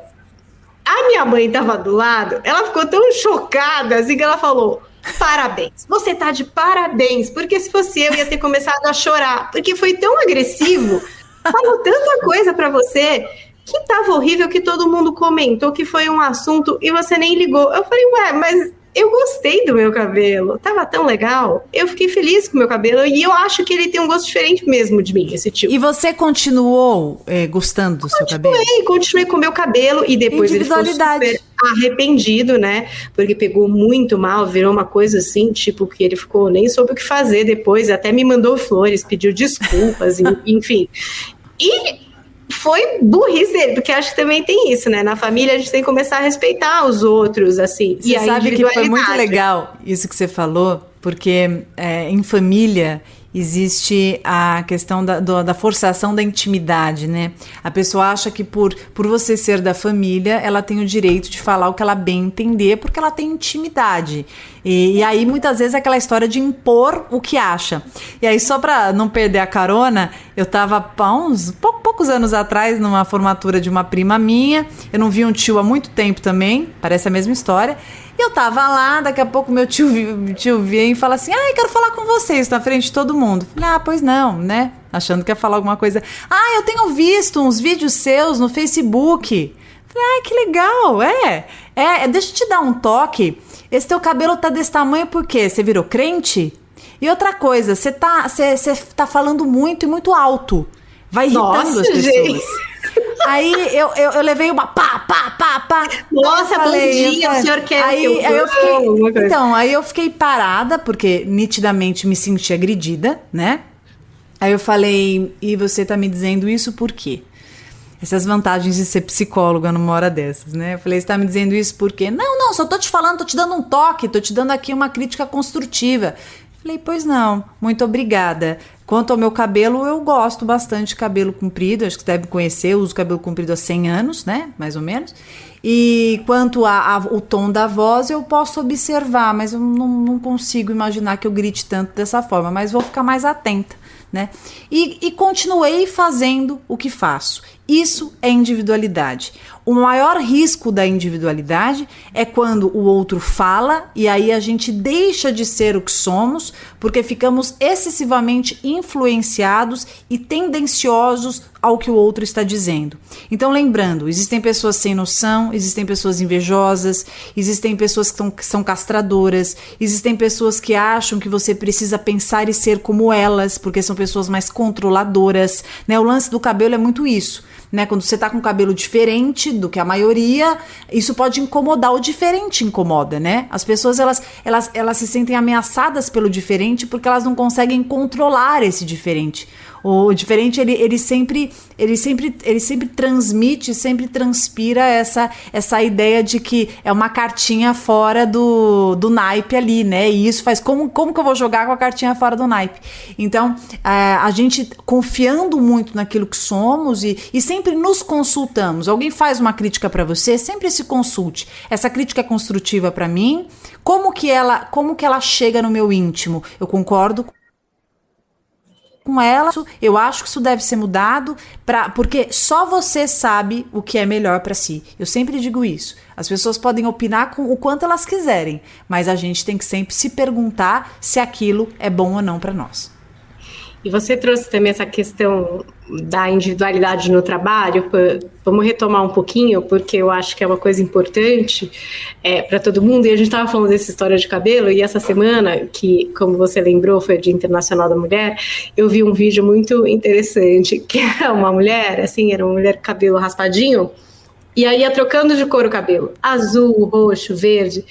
A minha mãe tava do lado, ela ficou tão chocada, assim, que ela falou, parabéns, você tá de parabéns, porque se fosse eu ia ter começado a chorar, porque foi tão agressivo, falou tanta coisa pra você, que tava horrível, que todo mundo comentou que foi um assunto e você nem ligou. Eu falei, ué, mas eu gostei do meu cabelo, tava tão legal, eu fiquei feliz com o meu cabelo e eu acho que ele tem um gosto diferente mesmo de mim, esse tipo. E você continuou gostando do seu cabelo? Continuei com o meu cabelo e depois ele ficou super arrependido, né? Porque pegou muito mal, virou uma coisa assim, tipo, que ele ficou, nem soube o que fazer depois, até me mandou flores, pediu desculpas, enfim. E foi burrice dele, porque acho que também tem isso, né? Na família a gente tem que começar a respeitar os outros, assim. Você sabe que foi muito legal isso que você falou, porque em família existe a questão da forçação da intimidade, né? A pessoa acha que por você ser da família, ela tem o direito de falar o que ela bem entender, porque ela tem intimidade. E aí, muitas vezes, é aquela história de impor o que acha. E aí, só para não perder a carona, eu tava há uns poucos anos atrás, numa formatura de uma prima minha, eu não vi um tio há muito tempo também, parece a mesma história, e eu tava lá, daqui a pouco meu tio vem e fala assim, quero falar com vocês na frente de todo mundo. Falei, pois não, né? Achando que ia falar alguma coisa. Eu tenho visto uns vídeos seus no Facebook. Falei, que legal, deixa eu te dar um toque. Esse teu cabelo tá desse tamanho por quê? Você virou crente? E outra coisa, você tá falando muito e muito alto. Vai irritando as pessoas. Gente. Aí eu levei uma pá. Nossa, bundinha, o senhor quer aí eu fiquei parada, porque nitidamente me senti agredida, né? Aí eu falei, e você tá me dizendo isso por quê? Essas vantagens de ser psicóloga numa hora dessas, né? Eu falei, você tá me dizendo isso por quê? Não, só tô te falando, tô te dando um toque, tô te dando aqui uma crítica construtiva. Falei, pois não, muito obrigada. Quanto ao meu cabelo, eu gosto bastante de cabelo comprido, acho que você deve conhecer, eu uso cabelo comprido há 100 anos, né, mais ou menos. E quanto ao tom da voz, eu posso observar, mas eu não consigo imaginar que eu grite tanto dessa forma, mas vou ficar mais atenta, né? E continuei fazendo o que faço. Isso é individualidade. O maior risco da individualidade é quando o outro fala e aí a gente deixa de ser o que somos porque ficamos excessivamente influenciados e tendenciosos ao que o outro está dizendo. Então, lembrando, existem pessoas sem noção, existem pessoas invejosas, existem pessoas que são castradoras, existem pessoas que acham que você precisa pensar e ser como elas, porque são pessoas mais controladoras, né? O lance do cabelo é muito isso. Né, quando você tá com um cabelo diferente do que a maioria, isso pode incomodar, o diferente incomoda, né? As pessoas, elas se sentem ameaçadas pelo diferente porque elas não conseguem controlar esse diferente. O diferente, ele sempre transmite, sempre transpira essa ideia de que é uma cartinha fora do naipe ali, né? E isso faz, como que eu vou jogar com a cartinha fora do naipe? Então, a gente confiando muito naquilo que somos e sempre nos consultamos. Alguém faz uma crítica para você, sempre se consulte. Essa crítica é construtiva para mim? Como que ela chega no meu íntimo? Eu concordo com ela, eu acho que isso deve ser mudado, porque só você sabe o que é melhor para si. Eu sempre digo isso. As pessoas podem opinar com o quanto elas quiserem, mas a gente tem que sempre se perguntar se aquilo é bom ou não para nós. E você trouxe também essa questão da individualidade no trabalho. Vamos retomar um pouquinho, porque eu acho que é uma coisa importante para todo mundo. E a gente estava falando dessa história de cabelo, e essa semana, que, como você lembrou, foi o Dia Internacional da Mulher, eu vi um vídeo muito interessante, que é uma mulher, assim, era uma mulher com cabelo raspadinho, e aí ia trocando de cor o cabelo, azul, roxo, verde.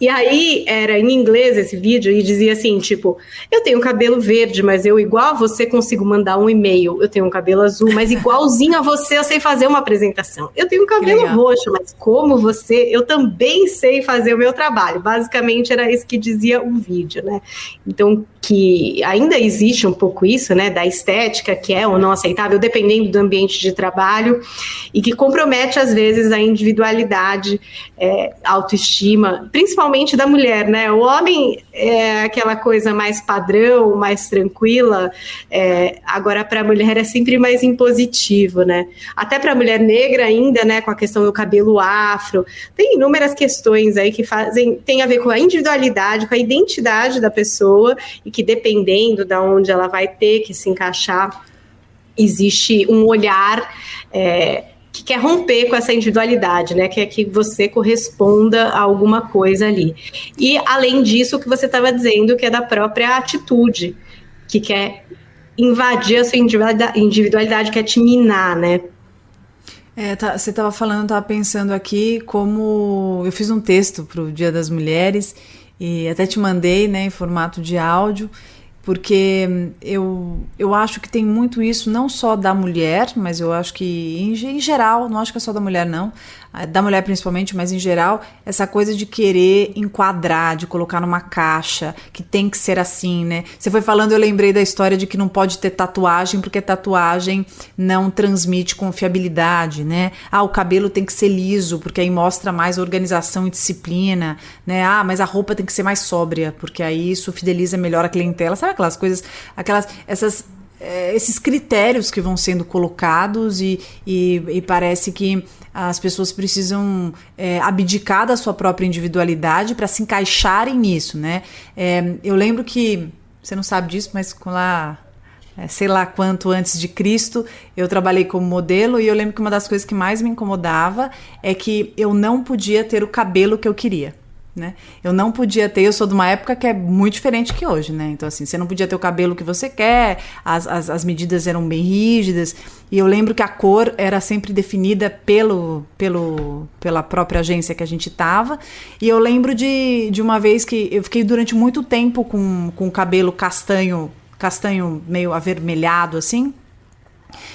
E aí, era em inglês esse vídeo, e dizia assim, tipo, eu tenho cabelo verde, mas eu, igual a você, consigo mandar um e-mail. Eu tenho um cabelo azul, mas igualzinho a você, eu sei fazer uma apresentação. Eu tenho um cabelo roxo, mas como você, eu também sei fazer o meu trabalho. Basicamente, era isso que dizia o vídeo, né? Então, que ainda existe um pouco isso, né, da estética, que é ou não aceitável, dependendo do ambiente de trabalho, e que compromete, às vezes, a individualidade, autoestima, principalmente da mulher, né? O homem é aquela coisa mais padrão, mais tranquila, agora para a mulher é sempre mais impositivo, né? Até para a mulher negra ainda, né, com a questão do cabelo afro, tem inúmeras questões aí que tem a ver com a individualidade, com a identidade da pessoa, e que dependendo de onde ela vai ter que se encaixar, existe um olhar que quer romper com essa individualidade, né? Quer que você corresponda a alguma coisa ali. E, além disso, o que você estava dizendo, que é da própria atitude, que quer invadir a sua individualidade, quer te minar, né? Você estava falando, estava pensando aqui como eu fiz um texto para o Dia das Mulheres e até te mandei, né, em formato de áudio, porque eu acho que tem muito isso, não só da mulher, mas eu acho que em geral, não acho que é só da mulher não, da mulher principalmente, mas em geral, essa coisa de querer enquadrar, de colocar numa caixa, que tem que ser assim, né? Você foi falando, eu lembrei da história de que não pode ter tatuagem, porque tatuagem não transmite confiabilidade, né? O cabelo tem que ser liso, porque aí mostra mais organização e disciplina, né? Mas a roupa tem que ser mais sóbria, porque aí isso fideliza melhor a clientela. Sabe aquelas coisas, esses critérios que vão sendo colocados e parece que as pessoas precisam abdicar da sua própria individualidade para se encaixarem nisso, né? Eu lembro que, você não sabe disso, mas sei lá quanto antes de Cristo, eu trabalhei como modelo e eu lembro que uma das coisas que mais me incomodava é que eu não podia ter o cabelo que eu queria. Né? Eu não podia ter, eu sou de uma época que é muito diferente que hoje, né? Então assim, você não podia ter o cabelo que você quer, as medidas eram bem rígidas, e eu lembro que a cor era sempre definida pela própria agência que a gente tava, e eu lembro de uma vez que eu fiquei durante muito tempo com o cabelo castanho meio avermelhado assim,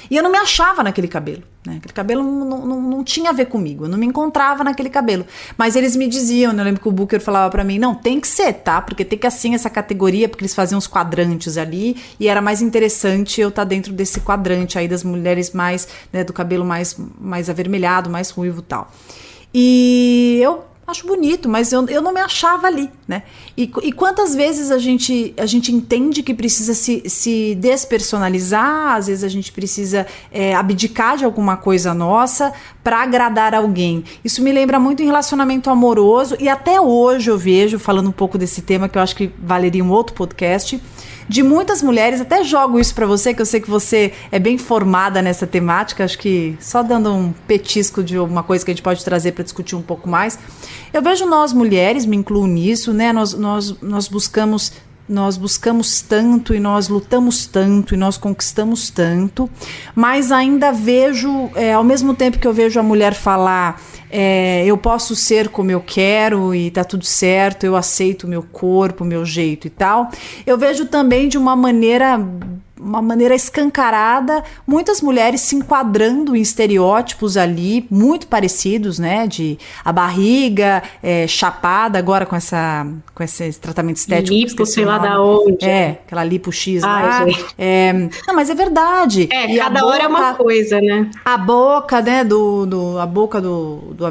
e eu não me achava naquele cabelo, né? Aquele cabelo não tinha a ver comigo, eu não me encontrava naquele cabelo. Mas eles me diziam, né? Eu lembro que o Booker falava pra mim, não, tem que ser, tá? Porque tem que assim essa categoria, porque eles faziam os quadrantes ali, e era mais interessante eu estar dentro desse quadrante aí das mulheres mais, né, do cabelo mais avermelhado, mais ruivo e tal. E eu acho bonito, mas eu não me achava ali, né? E quantas vezes a gente entende que precisa se despersonalizar, às vezes a gente precisa abdicar de alguma coisa nossa para agradar alguém. Isso me lembra muito em relacionamento amoroso, e até hoje eu vejo, falando um pouco desse tema, que eu acho que valeria um outro podcast, de muitas mulheres, até jogo isso pra você, que eu sei que você é bem formada nessa temática, acho que só dando um petisco de alguma coisa que a gente pode trazer para discutir um pouco mais. Eu vejo nós mulheres, me incluo nisso, né? Nós buscamos tanto e nós lutamos tanto e nós conquistamos tanto, mas ainda vejo, ao mesmo tempo que eu vejo a mulher falar, eu posso ser como eu quero e tá tudo certo, eu aceito o meu corpo, o meu jeito e tal, eu vejo também de uma maneira escancarada, muitas mulheres se enquadrando em estereótipos ali, muito parecidos, né, de a barriga chapada, agora com esse tratamento estético. Lipo, sei lá da onde. Aquela lipo X lá. Não, mas é verdade. E cada hora é uma coisa, né? A boca, né, a boca do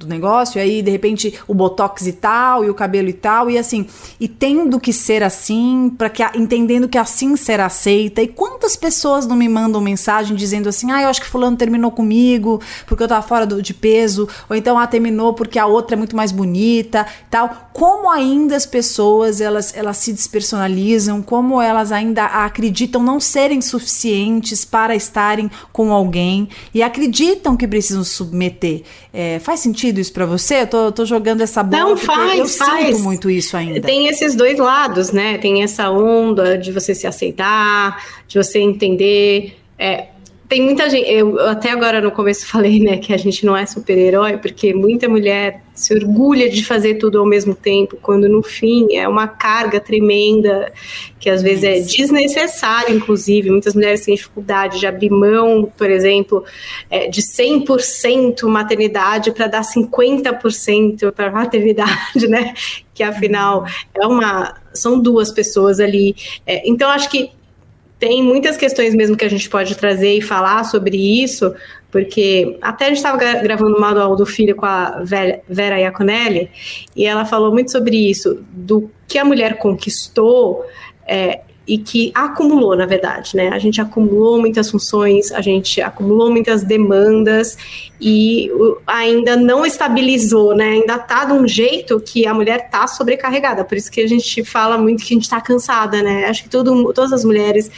negócio, e aí de repente o botox e tal, e o cabelo e tal, e assim, e tendo que ser assim, entendendo que assim será aceita. E quantas pessoas não me mandam mensagem dizendo assim, eu acho que fulano terminou comigo porque eu tava fora de peso, ou então terminou porque a outra é muito mais bonita, tal. Como ainda as pessoas elas se despersonalizam, como elas ainda acreditam não serem suficientes para estarem com alguém e acreditam que precisam submeter. Faz sentido isso pra você? Eu tô jogando essa bola. Não, faz. Sinto muito isso ainda. Tem esses dois lados, né? Tem essa onda de você se aceitar, de você entender. Tem muita gente, eu até agora no começo falei, né, que a gente não é super-herói, porque muita mulher se orgulha de fazer tudo ao mesmo tempo, quando no fim é uma carga tremenda, que às vezes é desnecessária, inclusive. Muitas mulheres têm dificuldade de abrir mão, por exemplo, de 100% maternidade para dar 50% para maternidade, né, que afinal são duas pessoas ali. Então acho que tem muitas questões mesmo que a gente pode trazer e falar sobre isso, porque até a gente estava gravando o Manual do Filho com a Vera Iaconelli, e ela falou muito sobre isso, do que a mulher conquistou, e que acumulou, na verdade, né? A gente acumulou muitas funções, a gente acumulou muitas demandas e ainda não estabilizou, né? Ainda tá de um jeito que a mulher tá sobrecarregada, por isso que a gente fala muito que a gente tá cansada, né? Acho que todas as mulheres,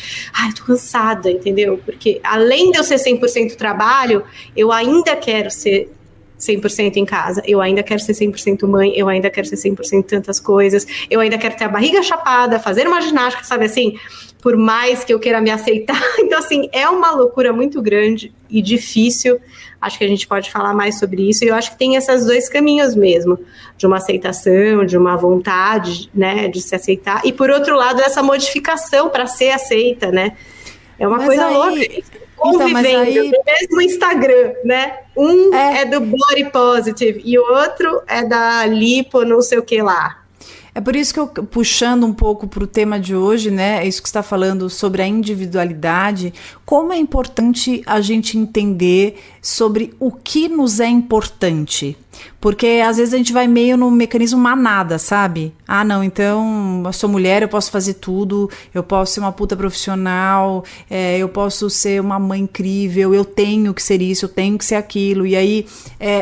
eu tô cansada, entendeu? Porque além de eu ser 100% trabalho, eu ainda quero ser 100% em casa, eu ainda quero ser 100% mãe, eu ainda quero ser 100% tantas coisas, eu ainda quero ter a barriga chapada, fazer uma ginástica, sabe assim, por mais que eu queira me aceitar. Então, assim, é uma loucura muito grande e difícil. Acho que a gente pode falar mais sobre isso, e eu acho que tem esses dois caminhos mesmo, de uma aceitação, de uma vontade, né, de se aceitar, e por outro lado, essa modificação para ser aceita, né, é uma coisa louca. Convivendo no mesmo Instagram, né? Um é do body positive e o outro é da lipo não sei o que lá. É por isso que eu, puxando um pouco para o tema de hoje, né, é isso que você está falando sobre a individualidade, como é importante a gente entender sobre o que nos é importante. Porque às vezes a gente vai meio no mecanismo manada, sabe? Ah, não, então eu sou mulher, eu posso fazer tudo, eu posso ser uma puta profissional, eu posso ser uma mãe incrível, eu tenho que ser isso, eu tenho que ser aquilo. E aí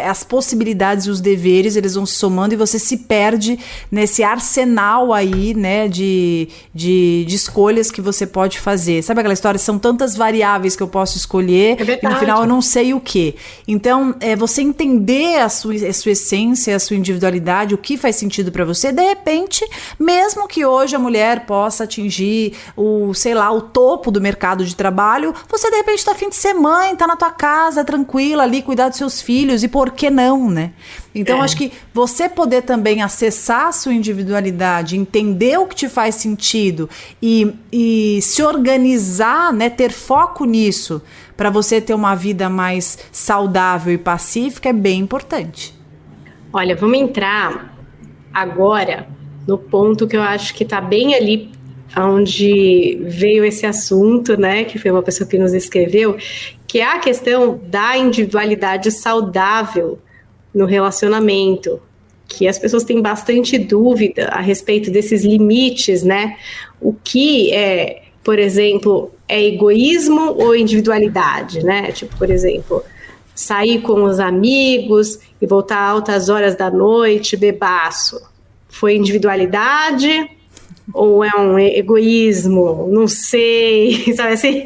as possibilidades e os deveres, eles vão se somando e você se perde nesse arsenal aí, né, de escolhas que você pode fazer. Sabe aquela história? São tantas variáveis que eu posso escolher e no final eu não sei o quê. Então, você entender a sua essência, a sua individualidade, o que faz sentido para você, de repente, mesmo que hoje a mulher possa atingir o topo do mercado de trabalho, você de repente tá afim de ser mãe, tá na tua casa, tranquila ali, cuidar dos seus filhos, e por que não, né? Então, acho que você poder também acessar a sua individualidade, entender o que te faz sentido e se organizar, né, ter foco nisso, para você ter uma vida mais saudável e pacífica, é bem importante. Olha, vamos entrar agora no ponto que eu acho que está bem ali onde veio esse assunto, né, que foi uma pessoa que nos escreveu, que é a questão da individualidade saudável no relacionamento, que as pessoas têm bastante dúvida a respeito desses limites, né? O que é, por exemplo, é egoísmo ou individualidade, né? Tipo, por exemplo, sair com os amigos e voltar altas horas da noite, bebaço. Foi individualidade ou é um egoísmo? Não sei, sabe assim?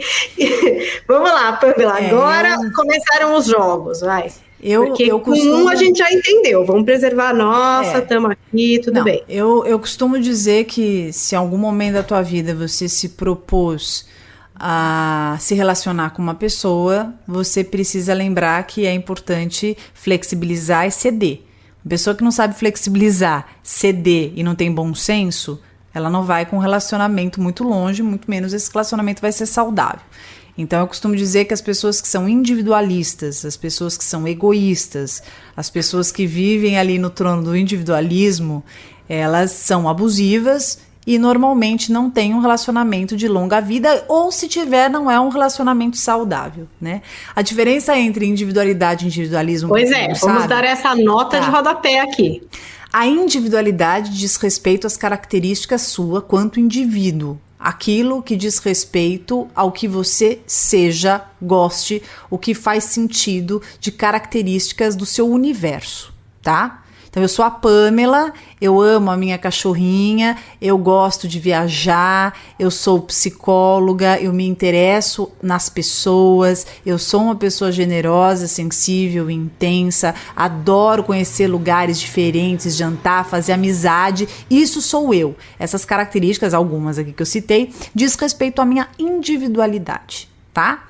Vamos lá, Pamela, agora começaram os jogos, vai. Porque a gente já entendeu, vamos preservar a nossa, estamos aqui, tudo bem. Eu costumo dizer que se em algum momento da tua vida você se propôs a se relacionar com uma pessoa, você precisa lembrar que é importante flexibilizar e ceder. Uma pessoa que não sabe flexibilizar, ceder e não tem bom senso, ela não vai com um relacionamento muito longe, muito menos esse relacionamento vai ser saudável. Então eu costumo dizer que as pessoas que são individualistas, as pessoas que são egoístas, as pessoas que vivem ali no trono do individualismo, elas são abusivas e normalmente não têm um relacionamento de longa vida, ou se tiver, não é um relacionamento saudável, né? A diferença entre individualidade e individualismo... Pois é, vamos dar essa nota de rodapé aqui. A individualidade diz respeito às características sua quanto indivíduo. Aquilo que diz respeito ao que você seja, goste, o que faz sentido de características do seu universo, tá? Então eu sou a Pamela, eu amo a minha cachorrinha, eu gosto de viajar, eu sou psicóloga, eu me interesso nas pessoas, eu sou uma pessoa generosa, sensível, intensa, adoro conhecer lugares diferentes, jantar, fazer amizade, isso sou eu. Essas características, algumas aqui que eu citei, diz respeito à minha individualidade, tá?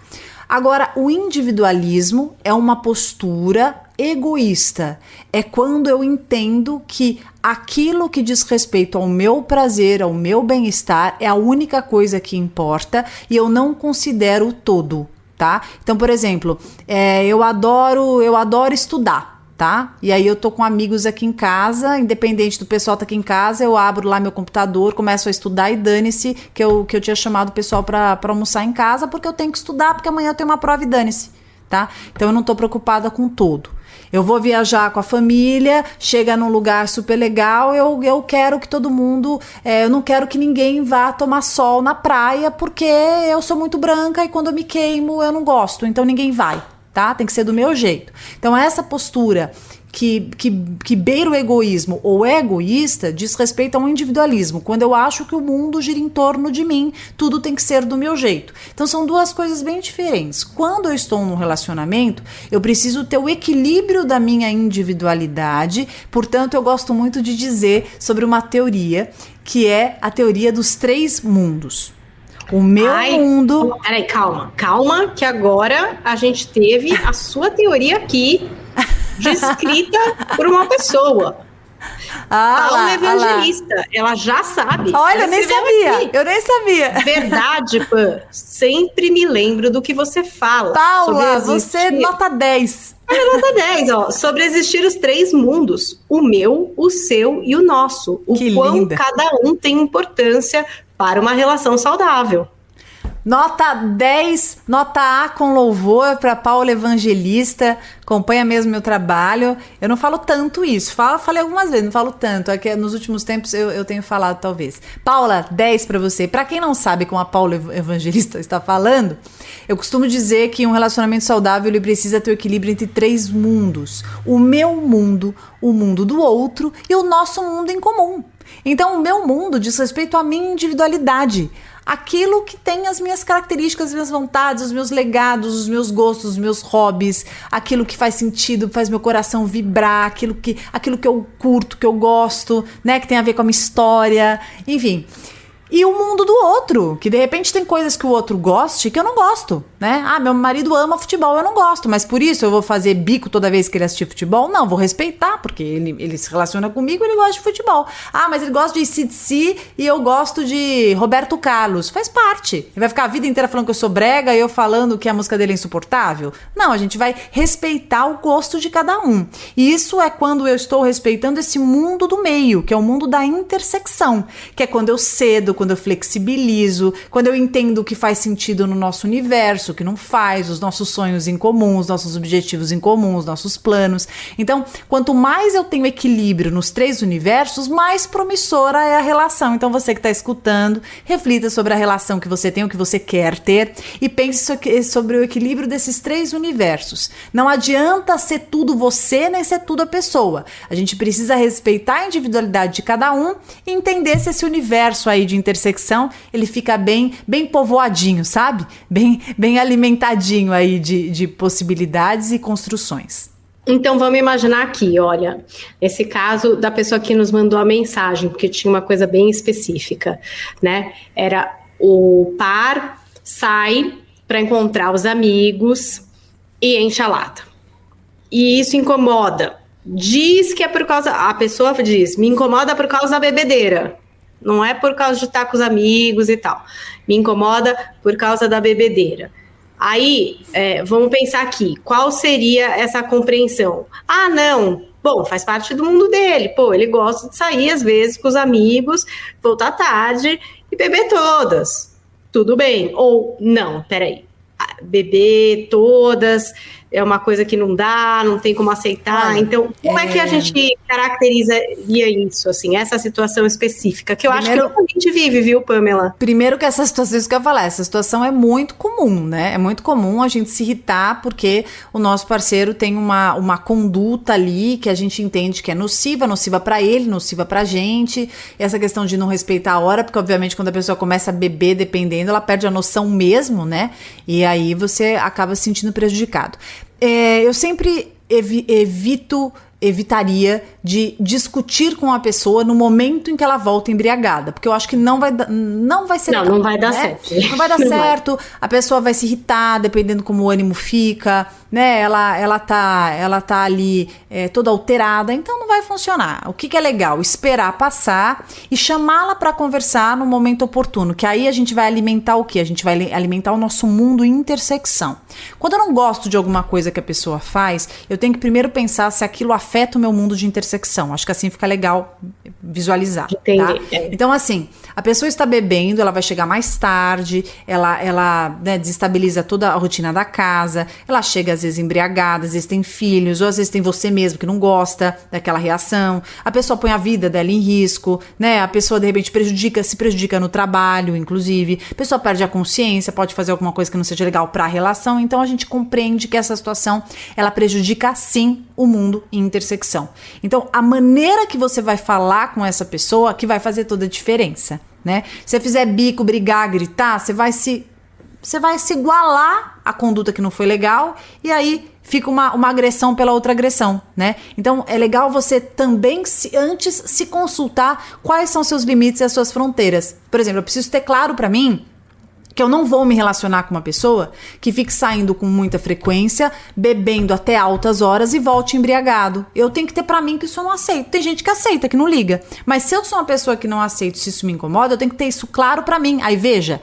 Agora, o individualismo é uma postura egoísta. É quando eu entendo que aquilo que diz respeito ao meu prazer, ao meu bem-estar, é a única coisa que importa e eu não considero o todo, tá? Então, por exemplo, eu adoro estudar. Tá? E aí eu tô com amigos aqui em casa, independente do pessoal tá aqui em casa, eu abro lá meu computador, começo a estudar e dane-se que eu tinha chamado o pessoal pra almoçar em casa porque eu tenho que estudar, porque amanhã eu tenho uma prova e dane-se. tá? Então eu não tô preocupada com todo. Eu vou viajar com a família, chega num lugar super legal, eu quero que todo mundo, eu não quero que ninguém vá tomar sol na praia, porque eu sou muito branca e quando eu me queimo eu não gosto, então ninguém vai, tá? Tem que ser do meu jeito. Então essa postura que beira o egoísmo ou é egoísta diz respeito a um individualismo, quando eu acho que o mundo gira em torno de mim, tudo tem que ser do meu jeito. Então são duas coisas bem diferentes. Quando eu estou num relacionamento, eu preciso ter o equilíbrio da minha individualidade, portanto eu gosto muito de dizer sobre uma teoria, que é a teoria dos 3 mundos. O meu mundo... Peraí, calma, que agora a gente teve a sua teoria aqui, descrita por uma pessoa. Paula Evangelista, ela já sabe. Olha, eu nem sabia. Verdade, Pan. Sempre me lembro do que você fala. Paula, você nota 10. Nota 10, ó. Sobre existir os 3 mundos. O meu, o seu e o nosso. O quão linda. Cada um tem importância para uma relação saudável. Nota 10, nota A com louvor para Paula Evangelista, acompanha mesmo meu trabalho. Eu não falo tanto isso, falei algumas vezes, não falo tanto, é que nos últimos tempos eu tenho falado talvez. Paula, 10 para você. Para quem não sabe como a Paula Evangelista está falando, eu costumo dizer que um relacionamento saudável ele precisa ter o equilíbrio entre 3 mundos. O meu mundo, o mundo do outro e o nosso mundo em comum. Então o meu mundo diz respeito à minha individualidade, aquilo que tem as minhas características, as minhas vontades, os meus legados, os meus gostos, os meus hobbies, aquilo que faz sentido, faz meu coração vibrar, aquilo que eu curto, que eu gosto, né, que tem a ver com a minha história, enfim. E o mundo do outro, que de repente tem coisas que o outro goste que eu não gosto, né? Ah, meu marido ama futebol, eu não gosto, mas por isso eu vou fazer bico toda vez que ele assistir futebol? Não, vou respeitar, porque ele se relaciona comigo, ele gosta de futebol. Ah, mas ele gosta de AC/DC e eu gosto de Roberto Carlos. Faz parte. Ele vai ficar a vida inteira falando que eu sou brega e eu falando que a música dele é insuportável? Não, a gente vai respeitar o gosto de cada um. E isso é quando eu estou respeitando esse mundo do meio, que é o mundo da intersecção, que é quando eu cedo, quando eu flexibilizo, quando eu entendo o que faz sentido no nosso universo, o que não faz, os nossos sonhos em comum, os nossos objetivos em comum, os nossos planos. Então, quanto mais eu tenho equilíbrio nos 3 universos, mais promissora é a relação. Então, você que está escutando, reflita sobre a relação que você tem, o que você quer ter e pense sobre o equilíbrio desses 3 universos. Não adianta ser tudo você, nem ser tudo a pessoa. A gente precisa respeitar a individualidade de cada um e entender se esse universo aí de intersecção, ele fica bem povoadinho, sabe? Bem alimentadinho aí de possibilidades e construções. Então vamos imaginar aqui, olha, esse caso da pessoa que nos mandou a mensagem, porque tinha uma coisa bem específica, né? Era o par sai para encontrar os amigos e enche a lata. E isso incomoda. Diz que é por causa... A pessoa diz, me incomoda por causa da bebedeira. Não é por causa de estar com os amigos e tal. Me incomoda por causa da bebedeira. Aí, vamos pensar aqui. Qual seria essa compreensão? Ah, não. Bom, faz parte do mundo dele. Pô, ele gosta de sair às vezes com os amigos, voltar tarde e beber todas. Tudo bem. Ou, não, peraí. Beber todas é uma coisa que não dá, não tem como aceitar. Então, como é que a gente caracterizaria isso, assim, essa situação específica? Que eu acho que a gente vive, viu, Pamela? Primeiro que essa situação, isso que eu ia falar, essa situação é muito comum, né? É muito comum a gente se irritar porque o nosso parceiro tem uma conduta ali que a gente entende que é nociva pra ele, nociva pra gente. E essa questão de não respeitar a hora, porque obviamente quando a pessoa começa a beber, dependendo, ela perde a noção mesmo, né? E aí você acaba se sentindo prejudicado. Eu sempre evitaria de discutir com a pessoa no momento em que ela volta embriagada, porque eu acho que não vai ser não vai dar certo. Não vai dar certo, a pessoa vai se irritar, dependendo como o ânimo fica, né? Ela tá ali toda alterada, então não vai funcionar. O que é legal? Esperar passar e chamá-la para conversar no momento oportuno, que aí a gente vai alimentar o quê? A gente vai alimentar o nosso mundo em intersecção. Quando eu não gosto de alguma coisa que a pessoa faz, eu tenho que primeiro pensar se aquilo afeta o meu mundo de intersecção. Acho que assim fica legal visualizar. Entendi. Tá? Então, assim, A pessoa está bebendo, ela vai chegar mais tarde, ela né, desestabiliza toda a rotina da casa, ela chega às vezes embriagada, às vezes tem filhos, ou às vezes tem você mesmo que não gosta daquela reação. A pessoa põe a vida dela em risco, né? A pessoa de repente se prejudica no trabalho, inclusive. A pessoa perde a consciência, pode fazer alguma coisa que não seja legal para a relação. Então a gente compreende que essa situação, ela prejudica sim o mundo em intersecção. Então a maneira que você vai falar com essa pessoa que vai fazer toda a diferença, né? Se você fizer bico, brigar, gritar, você vai se igualar à conduta que não foi legal e aí fica uma agressão pela outra agressão, né? Então é legal você também antes se consultar quais são seus limites e as suas fronteiras. Por exemplo, eu preciso ter claro para mim que eu não vou me relacionar com uma pessoa que fique saindo com muita frequência, bebendo até altas horas e volte embriagado. Eu tenho que ter pra mim que isso eu não aceito. Tem gente que aceita, que não liga. Mas se eu sou uma pessoa que não aceito, se isso me incomoda, eu tenho que ter isso claro pra mim. Aí veja,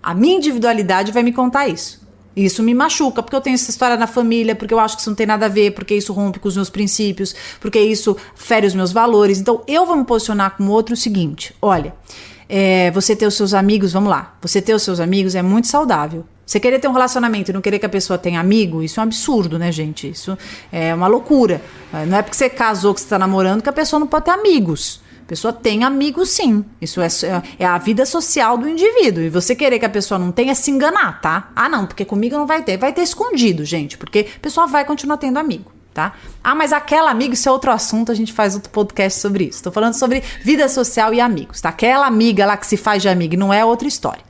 a minha individualidade vai me contar isso. Isso me machuca, porque eu tenho essa história na família, porque eu acho que isso não tem nada a ver, porque isso rompe com os meus princípios, porque isso fere os meus valores. Então eu vou me posicionar como outro o seguinte, olha... você ter os seus amigos, vamos lá, você ter os seus amigos é muito saudável. Você querer ter um relacionamento e não querer que a pessoa tenha amigo, isso é um absurdo, né, gente? Isso é uma loucura. Não é porque você casou, que você tá namorando, que a pessoa não pode ter amigos. A pessoa tem amigos, sim. Isso é a vida social do indivíduo. E você querer que a pessoa não tenha, é se enganar, tá? Ah, não, porque comigo não vai ter. Vai ter escondido, gente, porque a pessoa vai continuar tendo amigo. Tá? Ah, mas aquela amiga, isso é outro assunto, a gente faz outro podcast sobre isso. Tô falando sobre vida social e amigos, tá? Aquela amiga lá que se faz de amiga, não é outra história.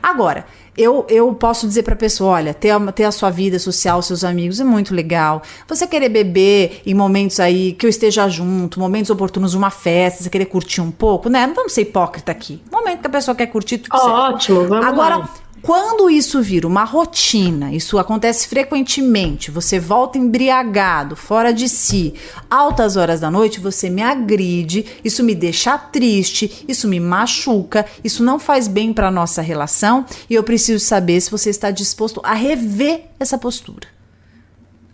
Agora, eu posso dizer pra pessoa, olha, ter a sua vida social, seus amigos é muito legal. Você querer beber em momentos aí que eu esteja junto, momentos oportunos, uma festa, você querer curtir um pouco, né? Não vamos ser hipócrita aqui. Momento que a pessoa quer curtir, tudo certo. Ótimo, vamos Agora, lá. Quando isso vira uma rotina, isso acontece frequentemente, você volta embriagado, fora de si, altas horas da noite, você me agride, isso me deixa triste, isso me machuca, isso não faz bem para a nossa relação e eu preciso saber se você está disposto a rever essa postura.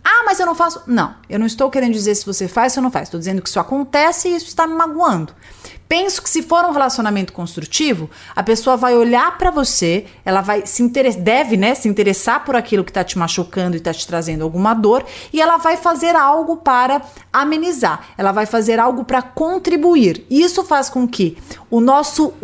Ah, mas eu não faço. Não, eu não estou querendo dizer se você faz ou não faz, estou dizendo que isso acontece e isso está me magoando. Penso que se for um relacionamento construtivo, a pessoa vai olhar pra você, ela vai deve, né, se interessar por aquilo que tá te machucando e tá te trazendo alguma dor, e ela vai fazer algo para amenizar, ela vai fazer algo para contribuir. E isso faz com que o nosso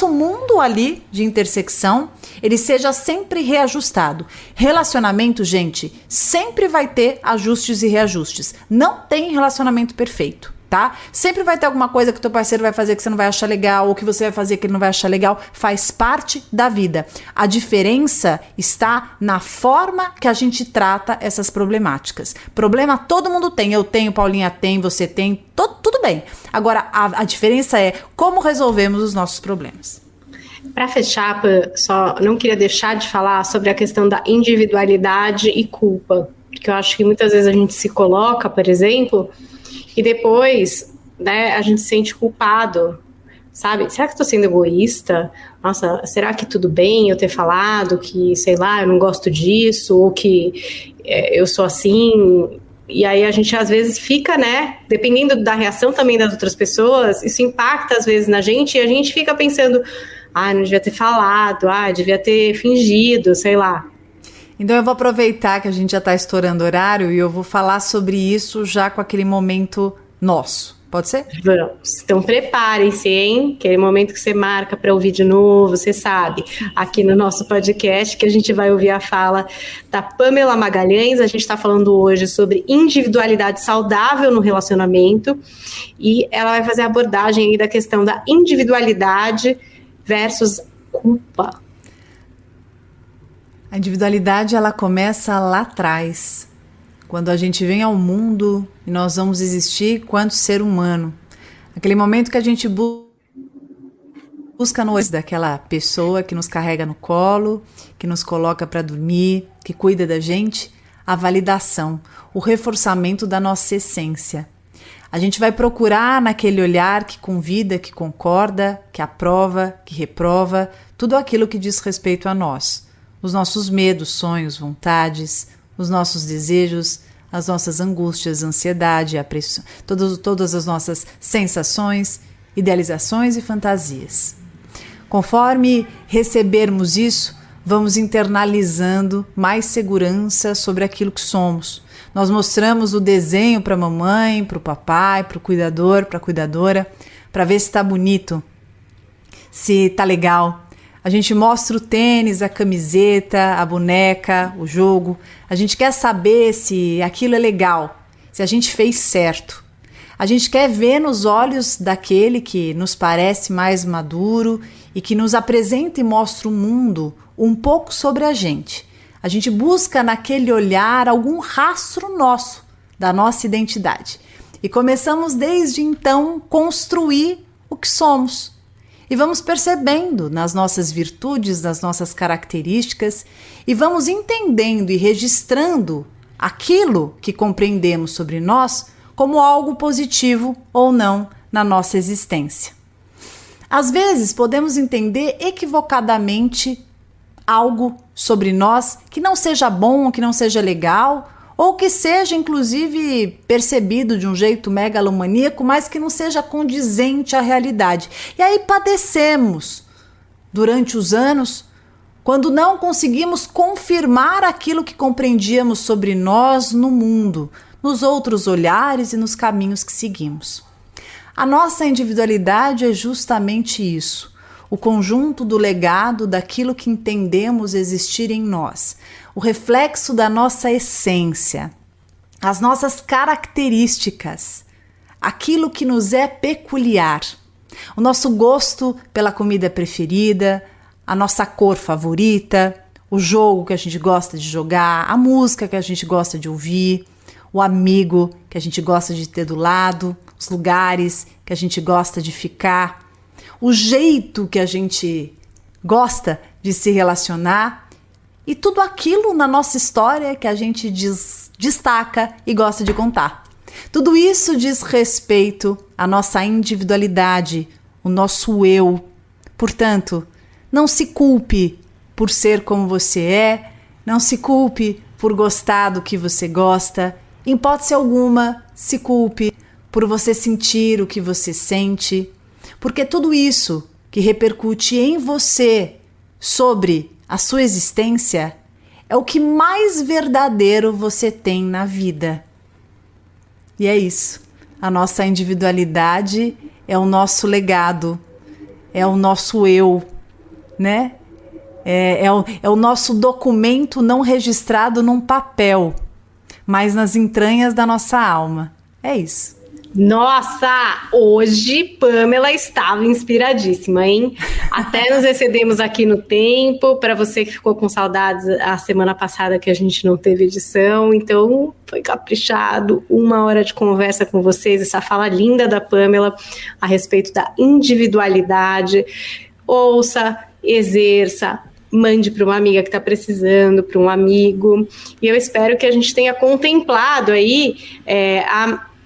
mundo ali de intersecção, ele seja sempre reajustado. Relacionamento, gente, sempre vai ter ajustes e reajustes. Não tem relacionamento perfeito. Tá? Sempre vai ter alguma coisa que o teu parceiro vai fazer que você não vai achar legal, ou que você vai fazer que ele não vai achar legal, faz parte da vida. A diferença está na forma que a gente trata essas problemáticas. Problema todo mundo tem, eu tenho, Paulinha tem, você tem, tudo bem. Agora, a diferença é como resolvemos os nossos problemas. Para fechar, só não queria deixar de falar sobre a questão da individualidade e culpa, porque eu acho que muitas vezes a gente se coloca, por exemplo, e depois, né, a gente se sente culpado, sabe? Será que eu tô sendo egoísta? Nossa, será que tudo bem eu ter falado que, sei lá, eu não gosto disso, ou que eu sou assim? E aí a gente às vezes fica, né, dependendo da reação também das outras pessoas, isso impacta às vezes na gente, e a gente fica pensando, não devia ter falado, devia ter fingido, sei lá. Então eu vou aproveitar que a gente já está estourando horário e eu vou falar sobre isso já com aquele momento nosso. Pode ser? Vamos. Então preparem-se, hein? Aquele momento que você marca para ouvir de novo, você sabe, aqui no nosso podcast, que a gente vai ouvir a fala da Pamela Magalhães. A gente está falando hoje sobre individualidade saudável no relacionamento e ela vai fazer a abordagem aí da questão da individualidade versus culpa. A individualidade, ela começa lá atrás, quando a gente vem ao mundo e nós vamos existir quanto ser humano. Aquele momento que a gente busca nós daquela pessoa que nos carrega no colo, que nos coloca para dormir, que cuida da gente, a validação, o reforçamento da nossa essência. A gente vai procurar naquele olhar que convida, que concorda, que aprova, que reprova, tudo aquilo que diz respeito a nós. Os nossos medos, sonhos, vontades, os nossos desejos, as nossas angústias, ansiedade, todas as nossas sensações, idealizações e fantasias. Conforme recebermos isso, vamos internalizando mais segurança sobre aquilo que somos. Nós mostramos o desenho para a mamãe, para o papai, para o cuidador, para a cuidadora, para ver se está bonito, se está legal. A gente mostra o tênis, a camiseta, a boneca, o jogo. A gente quer saber se aquilo é legal, se a gente fez certo. A gente quer ver nos olhos daquele que nos parece mais maduro e que nos apresenta e mostra o mundo um pouco sobre a gente. A gente busca naquele olhar algum rastro nosso, da nossa identidade. E começamos desde então construir o que somos. E vamos percebendo nas nossas virtudes, nas nossas características, e vamos entendendo e registrando aquilo que compreendemos sobre nós como algo positivo ou não na nossa existência. Às vezes podemos entender equivocadamente algo sobre nós que não seja bom, que não seja legal, ou que seja inclusive percebido de um jeito megalomaníaco, mas que não seja condizente à realidade. E aí padecemos durante os anos quando não conseguimos confirmar aquilo que compreendíamos sobre nós no mundo, nos outros olhares e nos caminhos que seguimos. A nossa individualidade é justamente isso, o conjunto do legado daquilo que entendemos existir em nós, o reflexo da nossa essência, as nossas características, aquilo que nos é peculiar, o nosso gosto pela comida preferida, a nossa cor favorita, o jogo que a gente gosta de jogar, a música que a gente gosta de ouvir, o amigo que a gente gosta de ter do lado, os lugares que a gente gosta de ficar, o jeito que a gente gosta de se relacionar e tudo aquilo na nossa história que a gente destaca e gosta de contar. Tudo isso diz respeito à nossa individualidade, o nosso eu. Portanto, não se culpe por ser como você é, não se culpe por gostar do que você gosta. Em hipótese alguma, se culpe por você sentir o que você sente, porque tudo isso que repercute em você sobre a sua existência é o que mais verdadeiro você tem na vida. E é isso. A nossa individualidade é o nosso legado, é o nosso eu, né? É o nosso documento não registrado num papel, mas nas entranhas da nossa alma. É isso. Nossa, hoje Pamela estava inspiradíssima, hein? Até nos excedemos aqui no tempo, para você que ficou com saudades a semana passada que a gente não teve edição, então foi caprichado, 1 hora de conversa com vocês, essa fala linda da Pamela a respeito da individualidade. Ouça, exerça, mande para uma amiga que está precisando, para um amigo, e eu espero que a gente tenha contemplado aí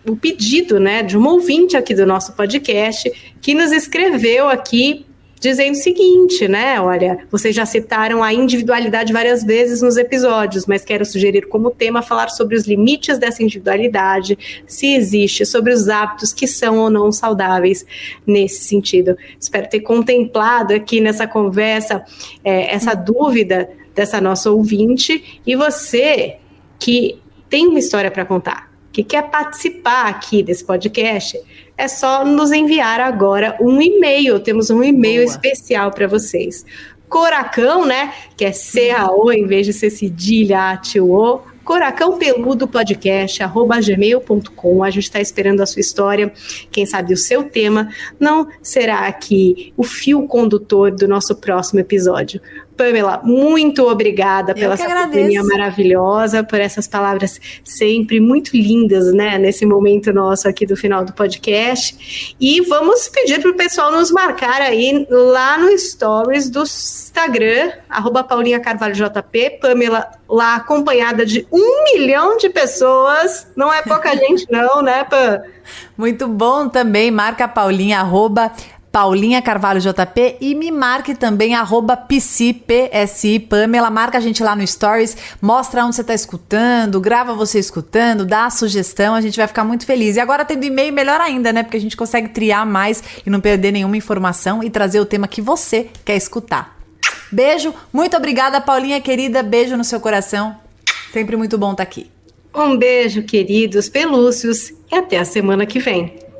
o pedido, né, de uma ouvinte aqui do nosso podcast, que nos escreveu aqui dizendo o seguinte, né, olha, vocês já citaram a individualidade várias vezes nos episódios, mas quero sugerir como tema falar sobre os limites dessa individualidade, se existe, sobre os hábitos que são ou não saudáveis nesse sentido. Espero ter contemplado aqui nessa conversa essa dúvida dessa nossa ouvinte, e você que tem uma história para contar, que quer participar aqui desse podcast, é só nos enviar agora um e-mail. Temos um e-mail especial para vocês. Coracão, né? Que é C-A-O em vez de ser cedilha A-T-O. coracãopeludopodcast@gmail.com. A gente está esperando a sua história. Quem sabe o seu tema não será aqui o fio condutor do nosso próximo episódio. Pamela, muito obrigada pela sua companhia maravilhosa, por essas palavras sempre muito lindas, né, nesse momento nosso aqui do final do podcast. E vamos pedir para o pessoal nos marcar aí lá no Stories do Instagram, @PaulinhaCarvalhoJP, Pamela lá acompanhada de 1 milhão de pessoas. Não é pouca gente não, né, Pam? Muito bom também, marca a Paulinha, Paulinha Carvalho JP, e me marque também @PSI Pamela, marca a gente lá no Stories, mostra onde você tá escutando, grava você escutando, dá a sugestão, a gente vai ficar muito feliz. E agora tendo e-mail, melhor ainda, né? Porque a gente consegue triar mais e não perder nenhuma informação e trazer o tema que você quer escutar. Beijo, muito obrigada, Paulinha querida, beijo no seu coração, sempre muito bom estar aqui. Um beijo, queridos pelúcios, e até a semana que vem.